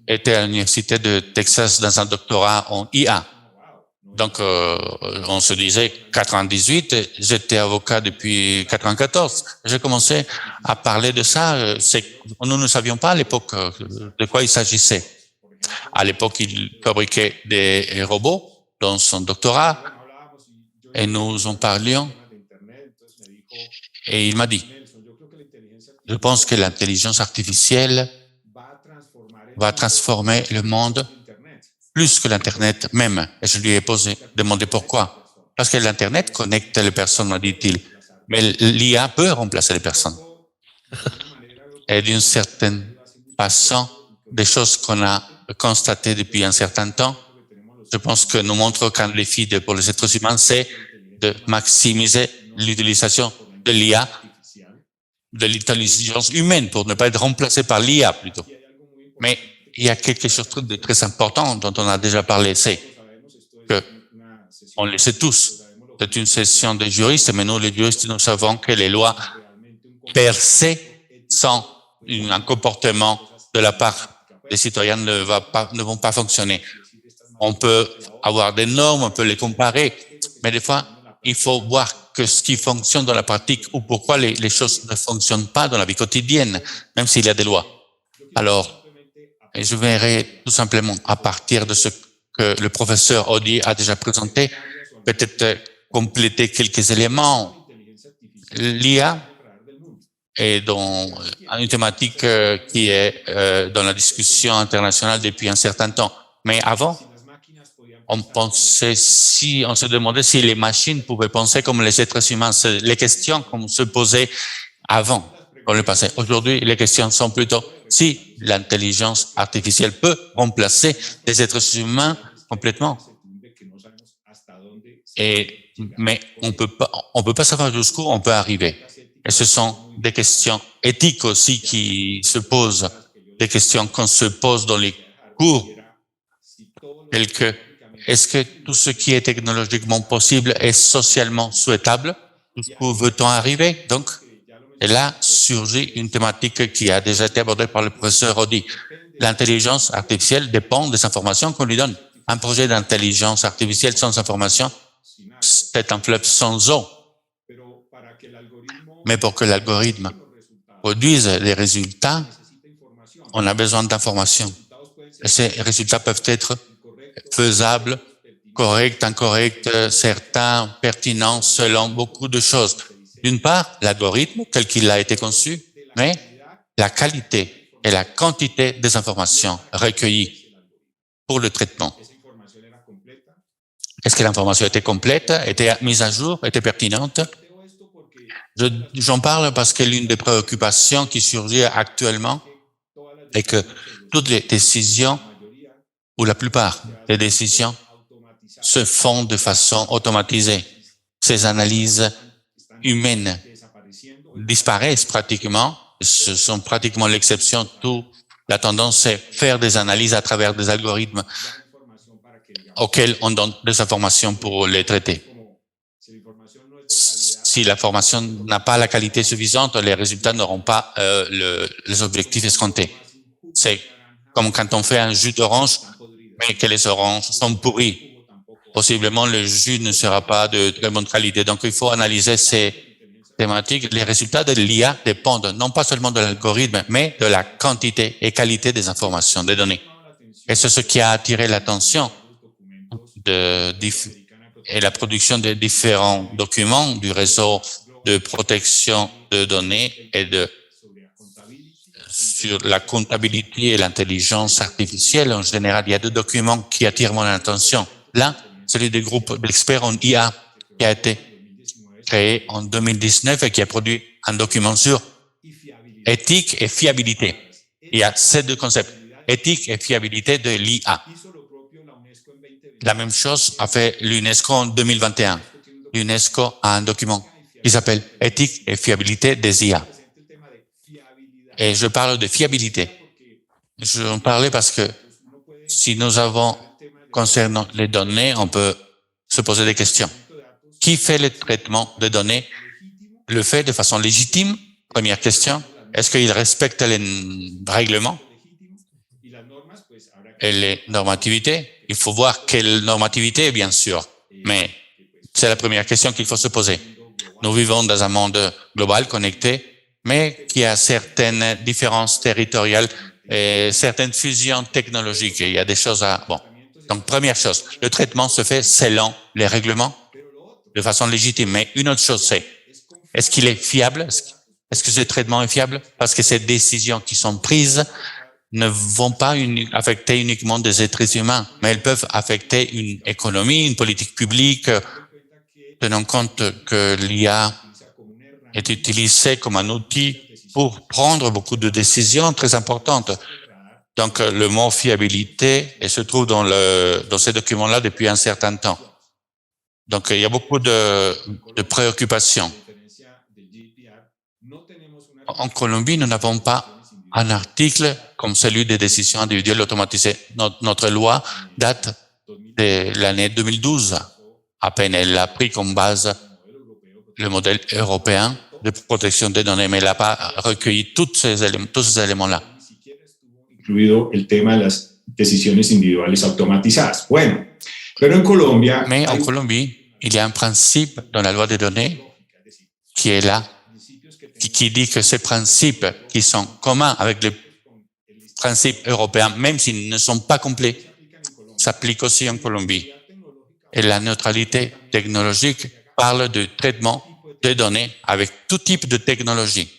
était à l'université de Texas dans un doctorat en IA. Donc, on se disait 98, j'étais avocat depuis 94. J'ai commencé à parler de ça. Nous ne savions pas à l'époque de quoi il s'agissait. À l'époque, il fabriquait des robots dans son doctorat et nous en parlions. Et il m'a dit, je pense que l'intelligence artificielle va transformer le monde plus que l'Internet même. Et je lui ai demandé pourquoi. Parce que l'Internet connecte les personnes, m'a dit-il. Mais l'IA peut remplacer les personnes. Et d'une certaine façon, des choses qu'on a constatées depuis un certain temps, je pense que nous montrent qu'un défi pour les êtres humains, c'est de maximiser l'utilisation de l'IA, de l'intelligence humaine, pour ne pas être remplacé par l'IA plutôt. Mais il y a quelque chose de très important dont on a déjà parlé, c'est que, on le sait tous, c'est une session de juristes, mais nous les juristes, nous savons que les lois per se sans un comportement de la part des citoyens ne vont pas fonctionner. On peut avoir des normes, on peut les comparer, mais des fois, il faut voir que ce qui fonctionne dans la pratique ou pourquoi les choses ne fonctionnent pas dans la vie quotidienne, même s'il y a des lois. Alors, je verrai tout simplement à partir de ce que le professeur Audy a déjà présenté, peut-être compléter quelques éléments. L'IA est dans une thématique qui est dans la discussion internationale depuis un certain temps. Mais avant, on se demandait si les machines pouvaient penser comme les êtres humains. C'est les questions qu'on se posait avant, dans le passé. Aujourd'hui, les questions sont plutôt si l'intelligence artificielle peut remplacer les êtres humains complètement. Mais on peut pas savoir jusqu'où on peut arriver. Et ce sont des questions éthiques aussi qui se posent, des questions qu'on se pose dans les cours, telles que est-ce que tout ce qui est technologiquement possible est socialement souhaitable? Jusqu'où veut-on arriver? Donc, et là surgit une thématique qui a déjà été abordée par le professeur Audy. L'intelligence artificielle dépend des informations qu'on lui donne. Un projet d'intelligence artificielle sans information, c'est un fleuve sans eau. Mais pour que l'algorithme produise des résultats, on a besoin d'informations. Et ces résultats peuvent être faisables, corrects, incorrects, certains, pertinents, selon beaucoup de choses. D'une part, l'algorithme tel qu'il a été conçu, mais la qualité et la quantité des informations recueillies pour le traitement. Est-ce que l'information était complète, était mise à jour, était pertinente? J'en parle parce que l'une des préoccupations qui surgit actuellement, est que toutes les décisions, ou la plupart des décisions, se font de façon automatisée. Ces analyses humaines disparaissent pratiquement, ce sont pratiquement l'exception. Tout la tendance, c'est faire des analyses à travers des algorithmes auxquels on donne des informations pour les traiter. Si la formation n'a pas la qualité suffisante, les résultats n'auront pas les objectifs escomptés. C'est comme quand on fait un jus d'orange, mais que les oranges sont pourries. Possiblement, le jus ne sera pas de très bonne qualité. Donc, il faut analyser ces thématiques. Les résultats de l'IA dépendent non pas seulement de l'algorithme, mais de la quantité et qualité des informations, des données. Et c'est ce qui a attiré l'attention et la production de différents documents du réseau de protection de données et sur la comptabilité et l'intelligence artificielle. En général, il y a deux documents qui attirent mon attention. L'un, celui du groupe d'experts en IA qui a été créé en 2019 et qui a produit un document sur éthique et fiabilité. Il y a ces deux concepts, éthique et fiabilité de l'IA. La même chose a fait l'UNESCO en 2021. L'UNESCO a un document qui s'appelle éthique et fiabilité des IA. Et je parle de fiabilité. Je en parlais parce que si nous avons, concernant les données, on peut se poser des questions. Qui fait le traitement de données? Le fait de façon légitime? Première question. Est-ce qu'il respecte les règlements et les normativités? Il faut voir quelle normativité, bien sûr, mais c'est la première question qu'il faut se poser. Nous vivons dans un monde global, connecté, mais qui a certaines différences territoriales et certaines fusions technologiques. Il y a des choses à... Bon. Donc, première chose, le traitement se fait selon les règlements, de façon légitime. Mais une autre chose, c'est, est-ce qu'il est fiable? Est-ce que ce traitement est fiable? Parce que ces décisions qui sont prises ne vont pas affecter uniquement des êtres humains, mais elles peuvent affecter une économie, une politique publique, tenant compte que l'IA est utilisée comme un outil pour prendre beaucoup de décisions très importantes. Donc, le mot fiabilité se trouve dans ces documents-là depuis un certain temps. Donc, il y a beaucoup de préoccupations. En Colombie, nous n'avons pas un article comme celui des décisions individuelles automatisées. Notre loi date de l'année 2012. À peine elle a pris comme base le modèle européen de protection des données, mais elle n'a pas recueilli tous ces éléments-là. Incluido el tema de las decisiones individuales automatizadas. Bueno, pero en Colombia... Mais en Colombie, il y a un principe dans la loi des données qui est là, qui dit que ces principes qui sont communs avec les principes européens, même s'ils ne sont pas complets, s'appliquent aussi en Colombie. Et la neutralité technologique parle de traitement de données avec tout type de technologie.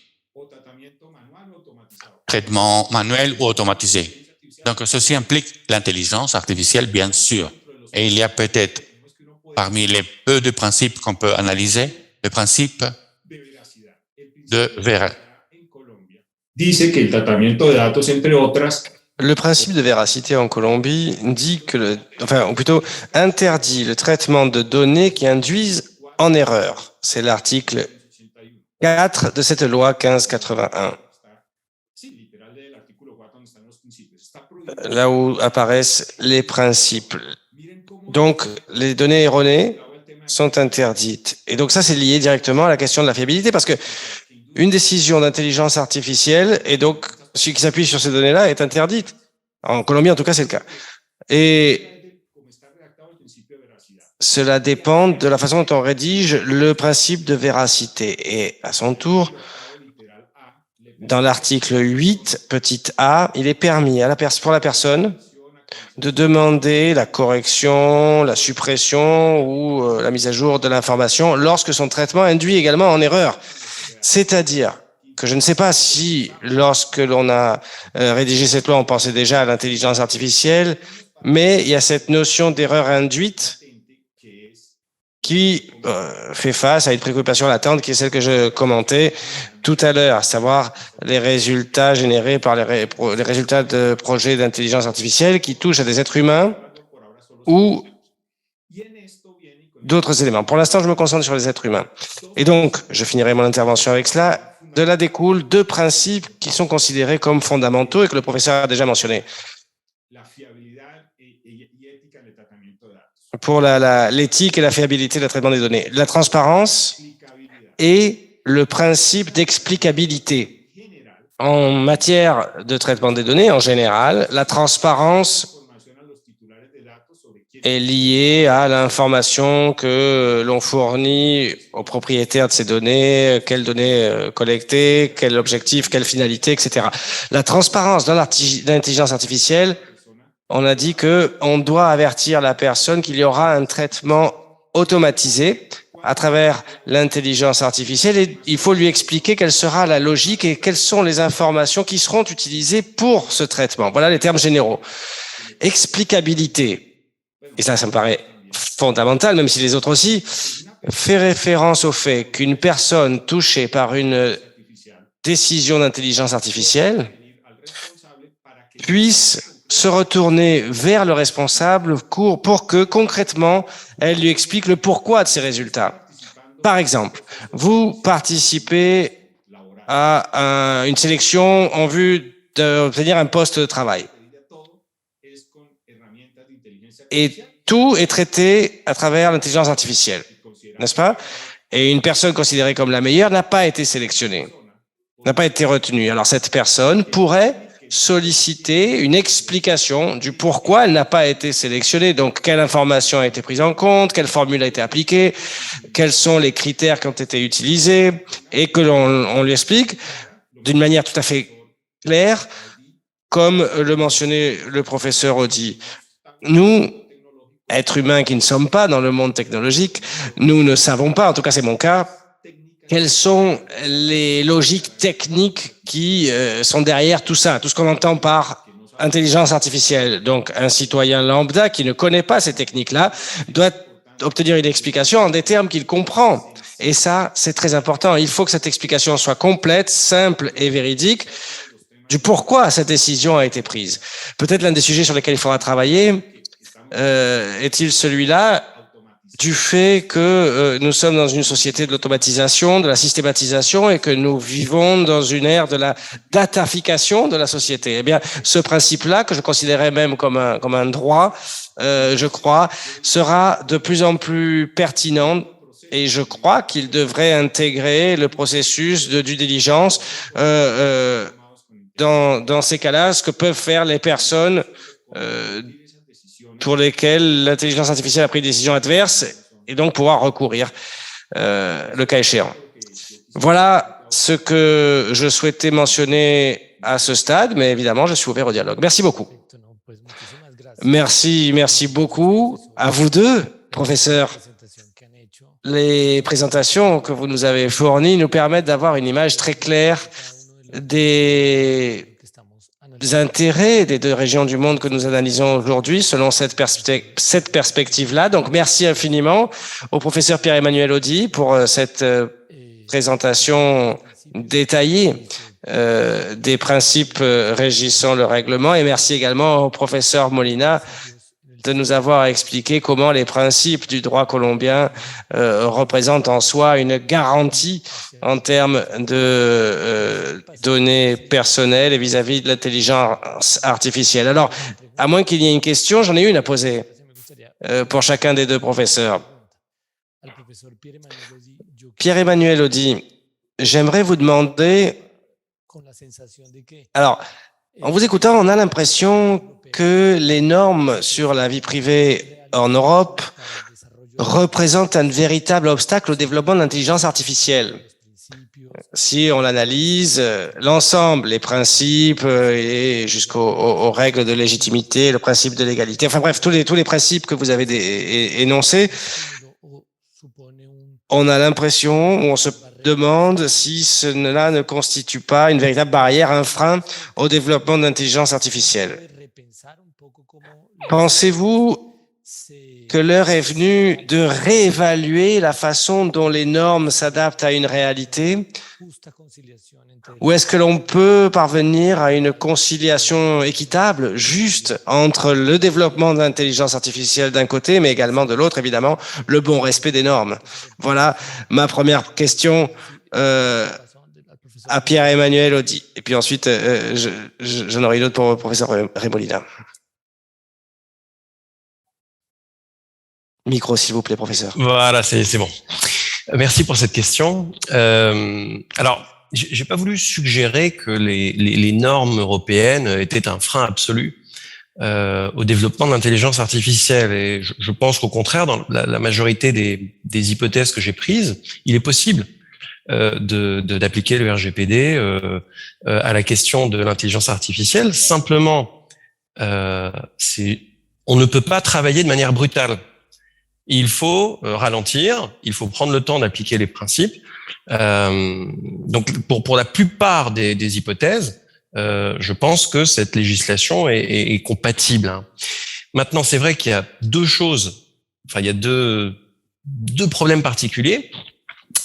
Traitement manuel ou automatisé. Donc, ceci implique l'intelligence artificielle, bien sûr. Et il y a peut-être, parmi les peu de principes qu'on peut analyser, le principe de véracité. Dice que el tratamiento de datos, entre otras, le principe de véracité en Colombie dit que, ou plutôt interdit le traitement de données qui induisent en erreur. C'est l'article 4 de cette loi 1581. Là où apparaissent les principes. Donc, les données erronées sont interdites. Et donc ça, c'est lié directement à la question de la fiabilité, parce que une décision d'intelligence artificielle, et donc ce qui s'appuie sur ces données-là, est interdite. En Colombie, en tout cas, c'est le cas. Et cela dépend de la façon dont on rédige le principe de véracité. Et à son tour, dans l'article 8, petit a, il est permis pour la personne de demander la correction, la suppression ou la mise à jour de l'information lorsque son traitement induit également en erreur. C'est-à-dire que je ne sais pas si, lorsque l'on a rédigé cette loi, on pensait déjà à l'intelligence artificielle, mais il y a cette notion d'erreur induite qui fait face à une préoccupation latente qui est celle que je commentais tout à l'heure, à savoir les résultats générés par les résultats de projets d'intelligence artificielle qui touchent à des êtres humains ou d'autres éléments. Pour l'instant, je me concentre sur les êtres humains. Et donc, je finirai mon intervention avec cela. De là découlent deux principes qui sont considérés comme fondamentaux et que le professeur a déjà mentionnés. Pour l'éthique et la fiabilité du traitement des données. La transparence et le principe d'explicabilité. En matière de traitement des données, en général, la transparence est liée à l'information que l'on fournit aux propriétaires de ces données, quelles données collectées, quel objectif, quelle finalité, etc. La transparence dans l'intelligence artificielle, on a dit qu'on doit avertir la personne qu'il y aura un traitement automatisé à travers l'intelligence artificielle et il faut lui expliquer quelle sera la logique et quelles sont les informations qui seront utilisées pour ce traitement. Voilà les termes généraux. Explicabilité. Et ça me paraît fondamental, même si les autres aussi, fait référence au fait qu'une personne touchée par une décision d'intelligence artificielle puisse se retourner vers le responsable pour que, concrètement, elle lui explique le pourquoi de ces résultats. Par exemple, vous participez à une sélection en vue d'obtenir un poste de travail. Et tout est traité à travers l'intelligence artificielle, n'est-ce pas? Et une personne considérée comme la meilleure n'a pas été sélectionnée, n'a pas été retenue. Alors cette personne pourrait solliciter une explication du pourquoi elle n'a pas été sélectionnée. Donc, quelle information a été prise en compte, quelle formule a été appliquée, quels sont les critères qui ont été utilisés, et que l'on lui explique d'une manière tout à fait claire, comme le mentionnait le professeur Audy. Nous, êtres humains qui ne sommes pas dans le monde technologique, nous ne savons pas, en tout cas c'est mon cas, quelles sont les logiques techniques qui sont derrière tout ça, tout ce qu'on entend par intelligence artificielle. Donc, un citoyen lambda qui ne connaît pas ces techniques-là doit obtenir une explication en des termes qu'il comprend. Et ça, c'est très important. Il faut que cette explication soit complète, simple et véridique du pourquoi cette décision a été prise. Peut-être l'un des sujets sur lesquels il faudra travailler est-il celui-là du fait que nous sommes dans une société de l'automatisation, de la systématisation et que nous vivons dans une ère de la datafication de la société. Eh bien, ce principe-là, que je considérais même comme un droit, je crois, sera de plus en plus pertinent et je crois qu'il devrait intégrer le processus de due diligence dans ces cas-là, ce que peuvent faire les personnes pour lesquelles l'intelligence artificielle a pris des décisions adverses et donc pouvoir recourir le cas échéant. Voilà ce que je souhaitais mentionner à ce stade, mais évidemment, je suis ouvert au dialogue. Merci beaucoup. Merci beaucoup à vous deux, professeurs. Les présentations que vous nous avez fournies nous permettent d'avoir une image très claire des intérêts des deux régions du monde que nous analysons aujourd'hui selon cette perspective-là. Donc, merci infiniment au professeur Pierre-Emmanuel Audy pour cette présentation détaillée des principes régissant le règlement et merci également au professeur Molina de nous avoir expliqué comment les principes du droit colombien représentent en soi une garantie en termes de données personnelles et vis-à-vis de l'intelligence artificielle. Alors, à moins qu'il y ait une question, j'en ai une à poser pour chacun des deux professeurs. Pierre-Emmanuel Audy, j'aimerais vous demander... Alors, en vous écoutant, on a l'impression que les normes sur la vie privée en Europe représentent un véritable obstacle au développement de l'intelligence artificielle. Si on analyse l'ensemble, les principes et jusqu'aux règles de légitimité, le principe de légalité, enfin bref, tous les principes que vous avez énoncés, on a l'impression, on se demande si cela ne constitue pas une véritable barrière, un frein au développement de l'intelligence artificielle. Pensez-vous que l'heure est venue de réévaluer la façon dont les normes s'adaptent à une réalité? Ou est-ce que l'on peut parvenir à une conciliation équitable, juste, entre le développement de l'intelligence artificielle d'un côté, mais également de l'autre, évidemment, le bon respect des normes? Voilà ma première question à Pierre-Emmanuel Audi. Et puis ensuite, j'en aurai une autre pour le professeur Remolina. Micro, s'il vous plaît, professeur. Voilà, c'est bon. Merci pour cette question. Alors, j'ai pas voulu suggérer que les normes européennes étaient un frein absolu au développement de l'intelligence artificielle. Et je pense qu'au contraire, dans la majorité des hypothèses que j'ai prises, il est possible d'appliquer le RGPD à la question de l'intelligence artificielle. Simplement, on ne peut pas travailler de manière brutale. Il faut ralentir, il faut prendre le temps d'appliquer les principes. Donc, pour la plupart des hypothèses, je pense que cette législation est compatible. Maintenant, c'est vrai qu'il y a deux choses, enfin, il y a deux problèmes particuliers.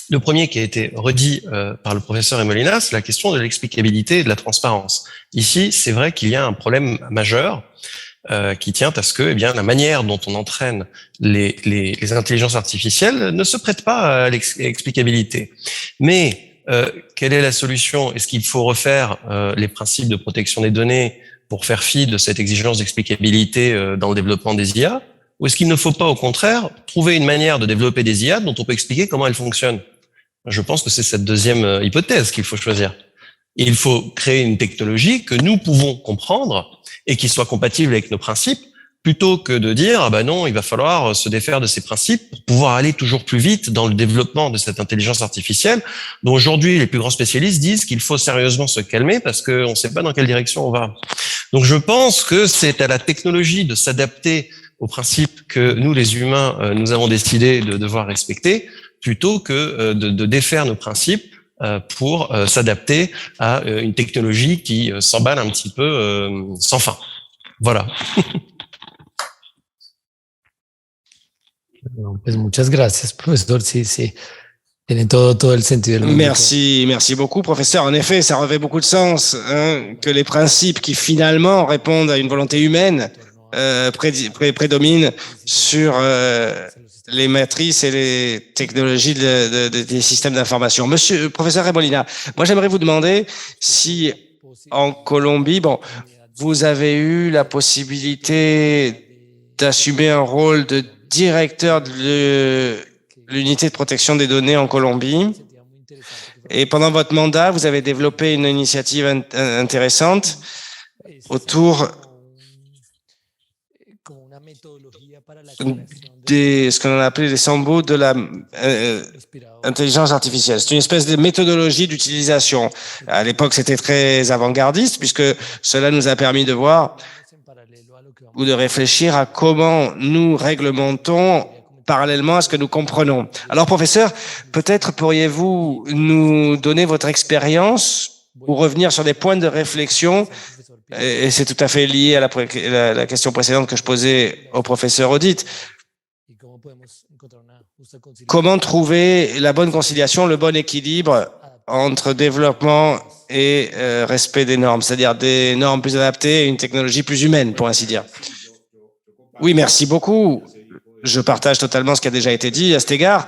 Le premier qui a été redit par le professeur Remolina, c'est la question de l'explicabilité et de la transparence. Ici, c'est vrai qu'il y a un problème majeur qui tient à ce que, eh bien, la manière dont on entraîne les intelligences artificielles ne se prête pas à l'explicabilité. Mais quelle est la solution? Est-ce qu'il faut refaire les principes de protection des données pour faire fi de cette exigence d'explicabilité dans le développement des IA? Ou est-ce qu'il ne faut pas, au contraire, trouver une manière de développer des IA dont on peut expliquer comment elles fonctionnent? Je pense que c'est cette deuxième hypothèse qu'il faut choisir. Et il faut créer une technologie que nous pouvons comprendre et qui soit compatible avec nos principes, plutôt que de dire, ah ben non, il va falloir se défaire de ces principes pour pouvoir aller toujours plus vite dans le développement de cette intelligence artificielle, dont aujourd'hui les plus grands spécialistes disent qu'il faut sérieusement se calmer parce qu'on ne sait pas dans quelle direction on va. Donc je pense que c'est à la technologie de s'adapter aux principes que nous, les humains, nous avons décidé de devoir respecter, plutôt que de défaire nos principes pour s'adapter à une technologie qui s'emballe un petit peu sans fin. Voilà. Pues muchas gracias, profesor. Sí. Tiene todo el sentido del mundo. Merci beaucoup, professeur. En effet, ça revêt beaucoup de sens que les principes qui finalement répondent à une volonté humaine prédominent sur les matrices et les technologies des systèmes d'information. Monsieur professeur Remolina, moi j'aimerais vous demander si en Colombie, vous avez eu la possibilité d'assumer un rôle de directeur de l'unité de protection des données en Colombie. Et pendant votre mandat, vous avez développé une initiative intéressante autour ce qu'on a appelé les sambos de la intelligence artificielle. C'est une espèce de méthodologie d'utilisation. À l'époque, c'était très avant-gardiste puisque cela nous a permis de voir ou de réfléchir à comment nous réglementons parallèlement à ce que nous comprenons. Alors, professeur, peut-être pourriez-vous nous donner votre expérience ou revenir sur des points de réflexion, et c'est tout à fait lié à la question précédente que je posais au professeur Audit. Comment trouver la bonne conciliation, le bon équilibre entre développement et respect des normes, c'est-à-dire des normes plus adaptées et une technologie plus humaine, pour ainsi dire. Oui, merci beaucoup. Je partage totalement ce qui a déjà été dit à cet égard.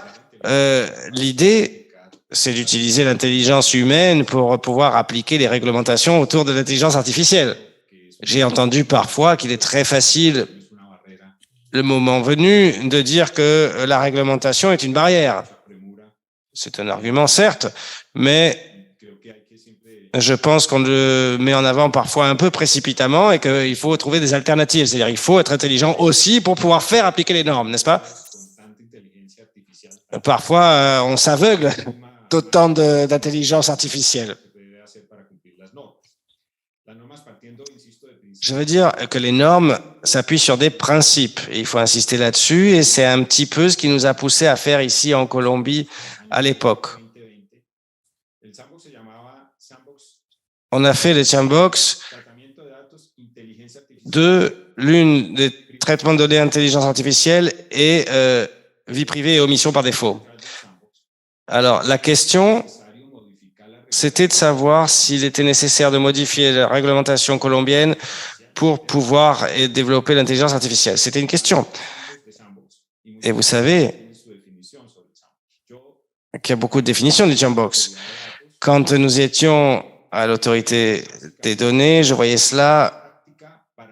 L'idée, c'est d'utiliser l'intelligence humaine pour pouvoir appliquer les réglementations autour de l'intelligence artificielle. J'ai entendu parfois qu'il est très facile, le moment venu, de dire que la réglementation est une barrière. C'est un argument, certes, mais je pense qu'on le met en avant parfois un peu précipitamment et qu'il faut trouver des alternatives. C'est-à-dire qu'il faut être intelligent aussi pour pouvoir faire appliquer les normes, n'est-ce pas? Parfois, on s'aveugle d'autant d'intelligence artificielle. Je veux dire que les normes s'appuient sur des principes. Et il faut insister là-dessus et c'est un petit peu ce qui nous a poussé à faire ici en Colombie à l'époque. On a fait les sandbox de l'une des traitement de données, intelligence artificielle et vie privée et omission par défaut. Alors, la question, c'était de savoir s'il était nécessaire de modifier la réglementation colombienne pour pouvoir développer l'intelligence artificielle. C'était une question. Et vous savez qu'il y a beaucoup de définitions du Jambox. Quand nous étions à l'autorité des données, je voyais cela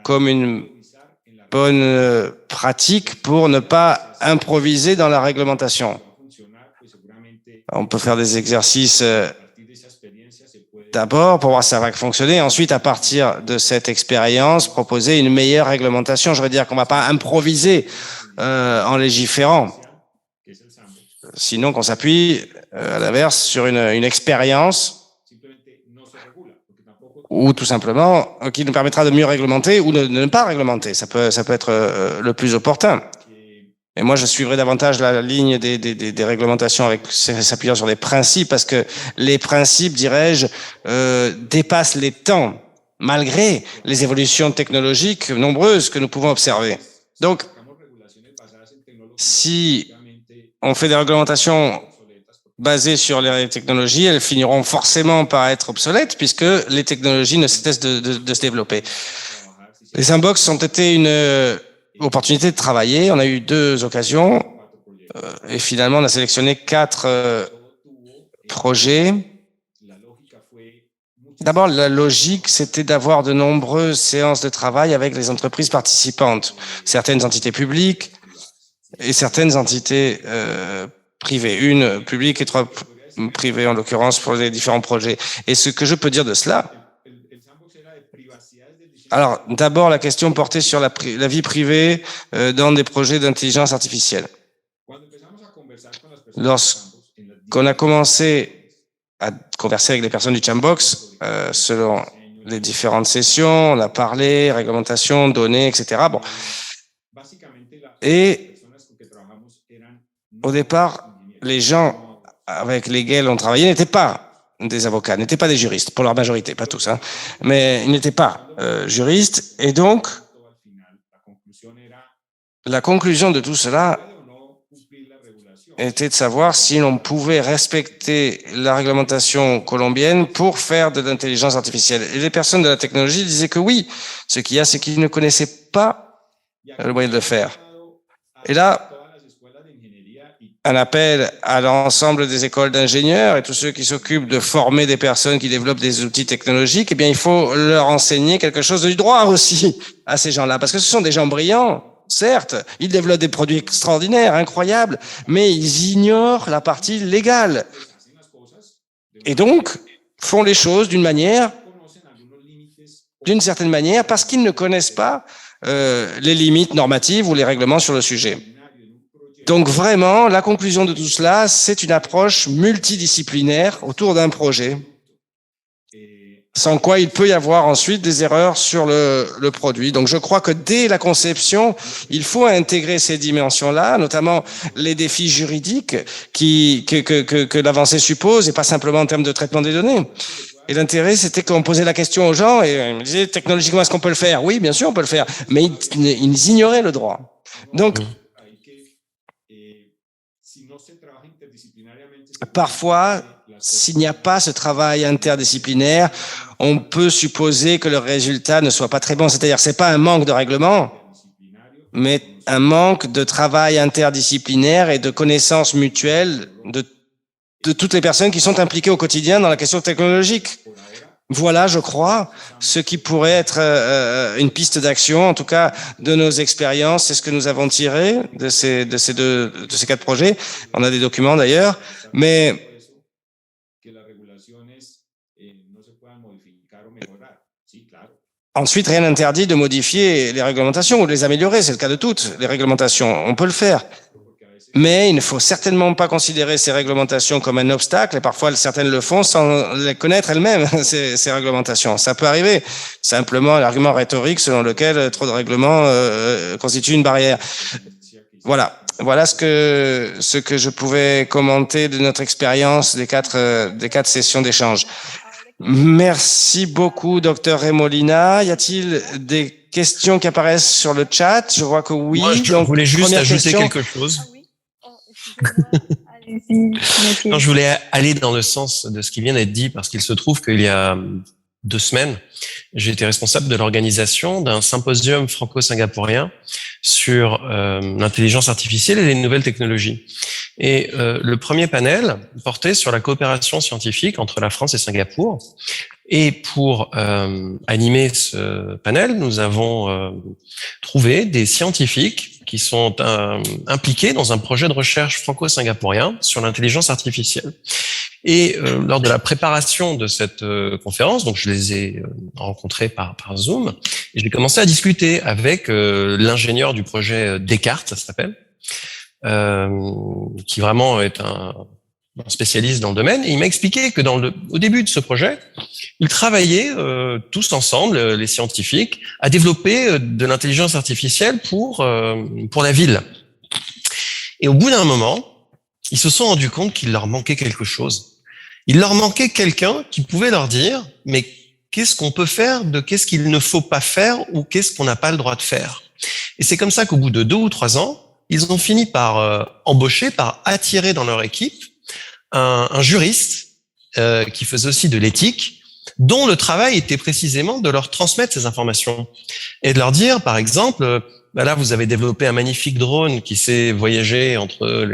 comme une bonne pratique pour ne pas improviser dans la réglementation. On peut faire des exercices d'abord pour voir si ça va fonctionner. Ensuite, à partir de cette expérience, proposer une meilleure réglementation. Je veux dire qu'on ne va pas improviser en légiférant. Sinon, qu'on s'appuie à l'inverse sur une expérience ou tout simplement qui nous permettra de mieux réglementer ou de ne pas réglementer. Ça peut être le plus opportun. Et moi, je suivrai davantage la ligne des réglementations avec s'appuyant sur les principes, parce que les principes, dirais-je, dépassent les temps, malgré les évolutions technologiques nombreuses que nous pouvons observer. Donc, si on fait des réglementations basées sur les technologies, elles finiront forcément par être obsolètes, puisque les technologies ne cessent de se développer. Les sandbox ont été une opportunité de travailler. On a eu 2 occasions et finalement on a sélectionné 4 projets. D'abord, la logique, c'était d'avoir de nombreuses séances de travail avec les entreprises participantes, certaines entités publiques et certaines entités privées, une publique et 3 privées en l'occurrence pour les différents projets. Et ce que je peux dire de cela, alors, d'abord, la question portait sur la vie privée dans des projets d'intelligence artificielle. Lorsqu'on a commencé à converser avec les personnes du Jambox, selon les différentes sessions, on a parlé, réglementation, données, etc. Bon. Et au départ, les gens avec lesquels on travaillait n'étaient pas des avocats, n'étaient pas des juristes, pour leur majorité, pas tous, hein, mais ils n'étaient pas juristes. Et donc, la conclusion de tout cela était de savoir si l'on pouvait respecter la réglementation colombienne pour faire de l'intelligence artificielle. Et les personnes de la technologie disaient que oui. Ce qu'il y a, c'est qu'ils ne connaissaient pas le moyen de le faire. Et là, un appel à l'ensemble des écoles d'ingénieurs et tous ceux qui s'occupent de former des personnes qui développent des outils technologiques, eh bien, il faut leur enseigner quelque chose du droit aussi à ces gens-là, parce que ce sont des gens brillants, certes, ils développent des produits extraordinaires, incroyables, mais ils ignorent la partie légale. Et donc, font les choses d'une certaine manière, parce qu'ils ne connaissent pas les limites normatives ou les règlements sur le sujet. Donc vraiment, la conclusion de tout cela, c'est une approche multidisciplinaire autour d'un projet, sans quoi il peut y avoir ensuite des erreurs sur le produit. Donc je crois que dès la conception, il faut intégrer ces dimensions-là, notamment les défis juridiques que l'avancée suppose, et pas simplement en termes de traitement des données. Et l'intérêt, c'était qu'on posait la question aux gens, et ils me disaient, technologiquement, est-ce qu'on peut le faire? Oui, bien sûr, on peut le faire, mais ils ignoraient le droit. Donc, parfois, s'il n'y a pas ce travail interdisciplinaire, on peut supposer que le résultat ne soit pas très bon. C'est-à-dire, c'est pas un manque de règlement, mais un manque de travail interdisciplinaire et de connaissances mutuelles de toutes les personnes qui sont impliquées au quotidien dans la question technologique. Voilà, je crois, ce qui pourrait être une piste d'action, en tout cas de nos expériences. C'est ce que nous avons tiré de ces 4 projets. On a des documents d'ailleurs, mais ensuite, rien n'interdit de modifier les réglementations ou de les améliorer. C'est le cas de toutes les réglementations. On peut le faire. Mais il ne faut certainement pas considérer ces réglementations comme un obstacle, et parfois certaines le font sans les connaître elles-mêmes, ces réglementations. Ça peut arriver. Simplement l'argument rhétorique selon lequel trop de règlements constitue une barrière. Voilà. Voilà ce que je pouvais commenter de notre expérience des 4 sessions d'échange. Merci beaucoup, docteur Remolina. Y a-t-il des questions qui apparaissent sur le chat? Je vois que oui. Moi, je voulais juste ajouter quelque chose. Non, je voulais aller dans le sens de ce qui vient d'être dit, parce qu'il se trouve qu'il y a 2 semaines, j'ai été responsable de l'organisation d'un symposium franco-singapourien sur l'intelligence artificielle et les nouvelles technologies. Et le premier panel portait sur la coopération scientifique entre la France et Singapour. Et pour animer ce panel, nous avons trouvé des scientifiques qui sont impliqués dans un projet de recherche franco-singapourien sur l'intelligence artificielle. Et lors de la préparation de cette conférence, donc je les ai rencontrés par Zoom, et j'ai commencé à discuter avec l'ingénieur du projet Descartes, ça s'appelle, qui vraiment est un spécialiste dans le domaine. Et il m'a expliqué que au début de ce projet, ils travaillaient tous ensemble, les scientifiques, à développer de l'intelligence artificielle pour la ville. Et au bout d'un moment, ils se sont rendus compte qu'il leur manquait quelque chose. Il leur manquait quelqu'un qui pouvait leur dire, mais qu'est-ce qu'on peut faire de qu'est-ce qu'il ne faut pas faire ou qu'est-ce qu'on n'a pas le droit de faire. Et c'est comme ça qu'au bout de 2 ou 3 ans, ils ont fini par embaucher, par attirer dans leur équipe un juriste qui faisait aussi de l'éthique, dont le travail était précisément de leur transmettre ces informations et de leur dire, par exemple, là vous avez développé un magnifique drone qui sait voyager entre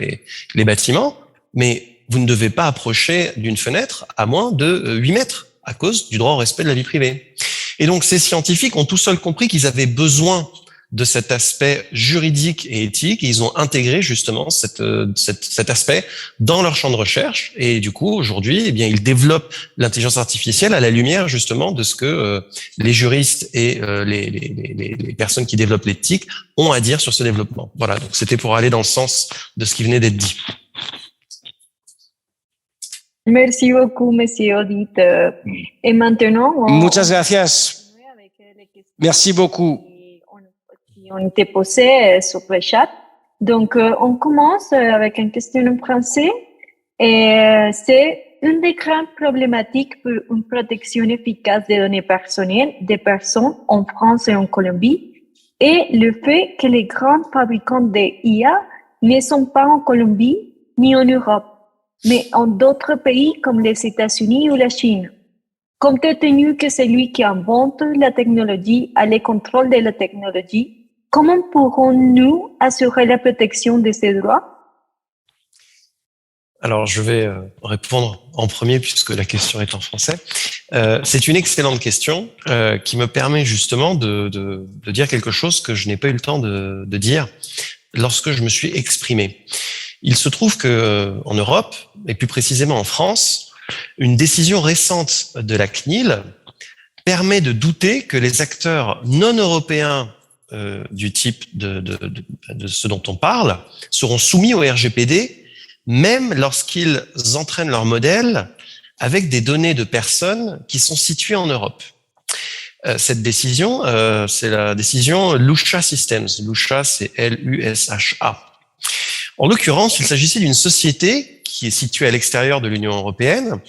les bâtiments, mais vous ne devez pas approcher d'une fenêtre à moins de 8 mètres à cause du droit au respect de la vie privée. Et donc ces scientifiques ont tout seuls compris qu'ils avaient besoin de cet aspect juridique et éthique, et ils ont intégré justement cet aspect dans leur champ de recherche. Et du coup, aujourd'hui, eh bien, ils développent l'intelligence artificielle à la lumière justement de ce que les juristes et les personnes qui développent l'éthique ont à dire sur ce développement. Voilà, donc c'était pour aller dans le sens de ce qui venait d'être dit. Merci beaucoup, Monsieur Audit. Et maintenant, Muchas gracias. Merci beaucoup. Qui ont été posées sur le chat. Donc, on commence avec une question en français. Et c'est une des grandes problématiques pour une protection efficace des données personnelles des personnes en France et en Colombie et le fait que les grands fabricants d'IA ne sont pas en Colombie ni en Europe, mais en d'autres pays comme les États-Unis ou la Chine. Compte tenu que celui qui invente la technologie a le contrôle de la technologie, comment pourrons-nous assurer la protection de ces droits? Alors, je vais répondre en premier puisque la question est en français. C'est une excellente question qui me permet justement de dire quelque chose que je n'ai pas eu le temps de dire lorsque je me suis exprimé. Il se trouve que en Europe, et plus précisément en France, une décision récente de la CNIL permet de douter que les acteurs non européens du type de ce dont on parle seront soumis au RGPD, même lorsqu'ils entraînent leur modèle avec des données de personnes qui sont situées en Europe. Cette décision, c'est la décision Lusha Systems. Lusha, c'est L-U-S-H-A. En l'occurrence, il s'agissait d'une société qui est située à l'extérieur de l'Union européenne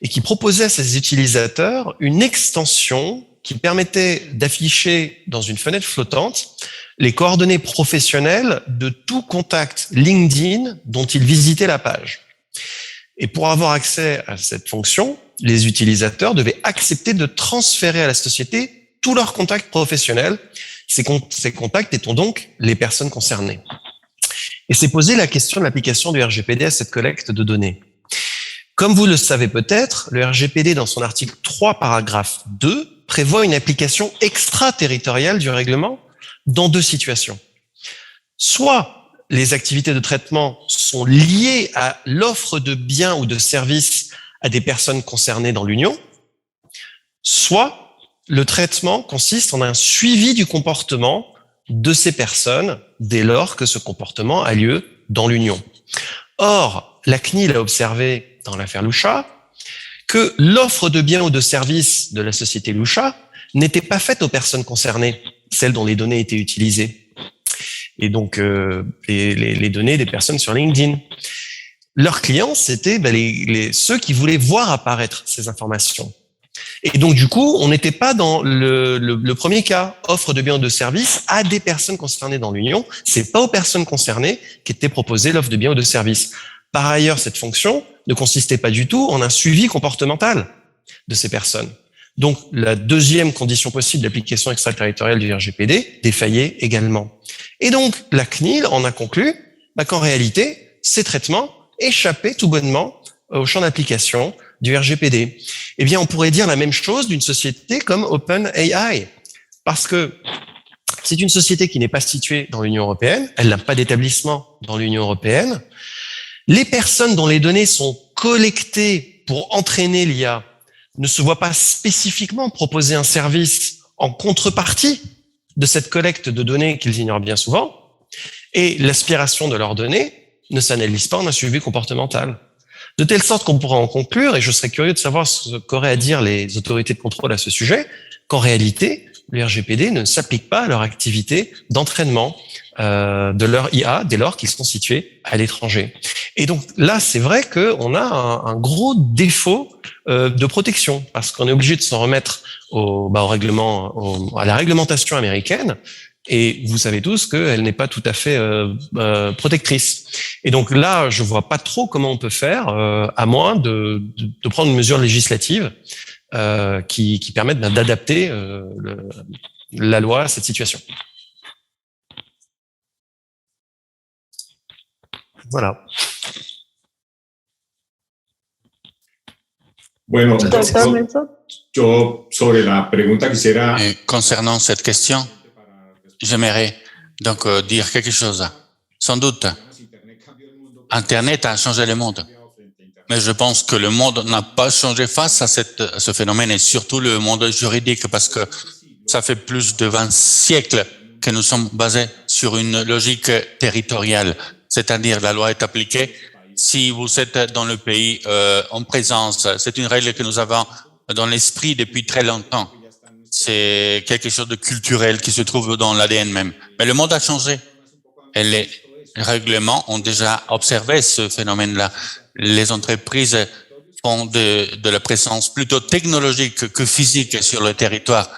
et qui proposait à ses utilisateurs une extension qui permettait d'afficher dans une fenêtre flottante les coordonnées professionnelles de tout contact LinkedIn dont ils visitaient la page. Et pour avoir accès à cette fonction, les utilisateurs devaient accepter de transférer à la société tous leurs contacts professionnels, ces contacts étant donc les personnes concernées. Et s'est posé la question de l'application du RGPD à cette collecte de données. Comme vous le savez peut-être, le RGPD, dans son article 3, paragraphe 2, prévoit une application extraterritoriale du règlement dans 2 situations. Soit les activités de traitement sont liées à l'offre de biens ou de services à des personnes concernées dans l'Union, soit le traitement consiste en un suivi du comportement de ces personnes dès lors que ce comportement a lieu dans l'Union. Or, la CNIL a observé dans l'affaire Lusha que l'offre de biens ou de services de la société Lusha n'était pas faite aux personnes concernées, celles dont les données étaient utilisées. Et donc, les données des personnes sur LinkedIn. Leurs clients, c'était ceux qui voulaient voir apparaître ces informations. Et donc, du coup, on n'était pas dans le premier cas, offre de biens ou de services à des personnes concernées dans l'Union. C'est pas aux personnes concernées qu'était proposée l'offre de biens ou de services. Par ailleurs, cette fonction ne consistait pas du tout en un suivi comportemental de ces personnes. Donc, la deuxième condition possible d'application extraterritoriale du RGPD défaillait également. Et donc, la CNIL en a conclu qu'en réalité, ces traitements échappaient tout bonnement au champ d'application du RGPD. Eh bien, on pourrait dire la même chose d'une société comme OpenAI, parce que c'est une société qui n'est pas située dans l'Union européenne, elle n'a pas d'établissement dans l'Union européenne. Les personnes dont les données sont collectées pour entraîner l'IA ne se voient pas spécifiquement proposer un service en contrepartie de cette collecte de données qu'ils ignorent bien souvent, et l'aspiration de leurs données ne s'analyse pas en un suivi comportemental. De telle sorte qu'on pourrait en conclure, et je serais curieux de savoir ce qu'auraient à dire les autorités de contrôle à ce sujet, qu'en réalité, le RGPD ne s'applique pas à leur activité d'entraînement de leur IA dès lors qu'ils sont situés à l'étranger. Et donc là, c'est vrai qu'on a un gros défaut de protection, parce qu'on est obligé de s'en remettre au règlement, à la réglementation américaine, et vous savez tous qu'elle n'est pas tout à fait protectrice. Et donc là, je vois pas trop comment on peut faire, à moins de prendre une mesure législative qui permette d'adapter la loi à cette situation. Voilà. Bueno, Doctor Menzo? yo sobre la pregunta quisiera... Et concernant cette question, j'aimerais donc dire quelque chose. Sans doute, Internet a changé le monde, mais je pense que le monde n'a pas changé face à ce phénomène, et surtout le monde juridique, parce que ça fait plus de 20 siècles que nous sommes basés sur une logique territoriale, c'est-à-dire la loi est appliquée. Si vous êtes dans le pays en présence, c'est une règle que nous avons dans l'esprit depuis très longtemps. C'est quelque chose de culturel qui se trouve dans l'ADN même. Mais le monde a changé. Et les règlements ont déjà observé ce phénomène-là. Les entreprises font de la présence plutôt technologique que physique sur le territoire.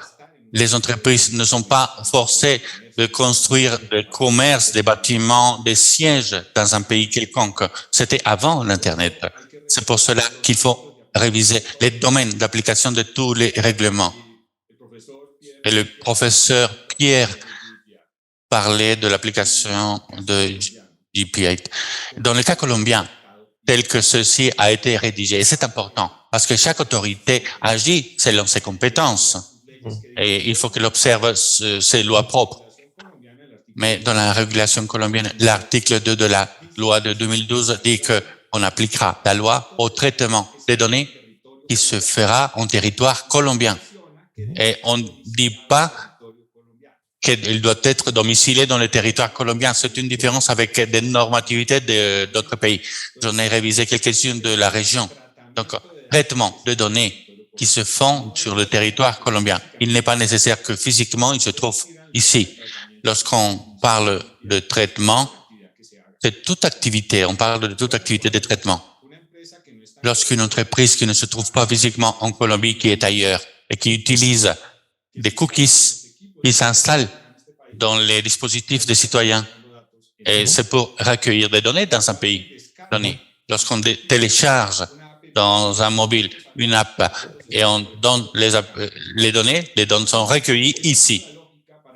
Les entreprises ne sont pas forcées de construire des commerces, des bâtiments, des sièges dans un pays quelconque. C'était avant l'Internet. C'est pour cela qu'il faut réviser les domaines d'application de tous les règlements. Et le professeur Pierre parlait de l'application de GP8. Dans le cas colombien, tel que ceci a été rédigé, et c'est important, parce que chaque autorité agit selon ses compétences, et il faut qu'elle observe ses lois propres. Mais dans la régulation colombienne, l'article 2 de la loi de 2012 dit qu'on appliquera la loi au traitement des données qui se fera en territoire colombien. Et on ne dit pas qu'il doit être domicilié dans le territoire colombien. C'est une différence avec des normativités d'autres pays. J'en ai révisé quelques-unes de la région. Donc, traitement de données qui se font sur le territoire colombien. Il n'est pas nécessaire que physiquement il se trouve ici. Lorsqu'on parle de traitement, c'est toute activité. On parle de toute activité de traitement. Lorsqu'une entreprise qui ne se trouve pas physiquement en Colombie, qui est ailleurs, et qui utilise des cookies qui s'installent dans les dispositifs des citoyens, et c'est pour recueillir des données dans un pays donné. Lorsqu'on télécharge dans un mobile une app et on donne les données sont recueillies ici.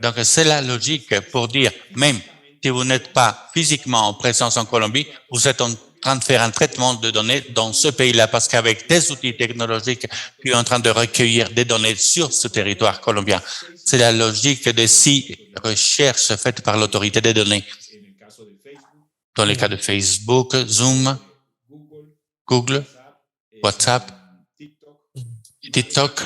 Donc c'est la logique pour dire, même si vous n'êtes pas physiquement en présence en Colombie, vous êtes en train de faire un traitement de données dans ce pays-là, parce qu'avec des outils technologiques, tu es en train de recueillir des données sur ce territoire colombien. C'est la logique des 6 recherches faites par l'autorité des données. Dans les cas de Facebook, Zoom, Google, WhatsApp, TikTok,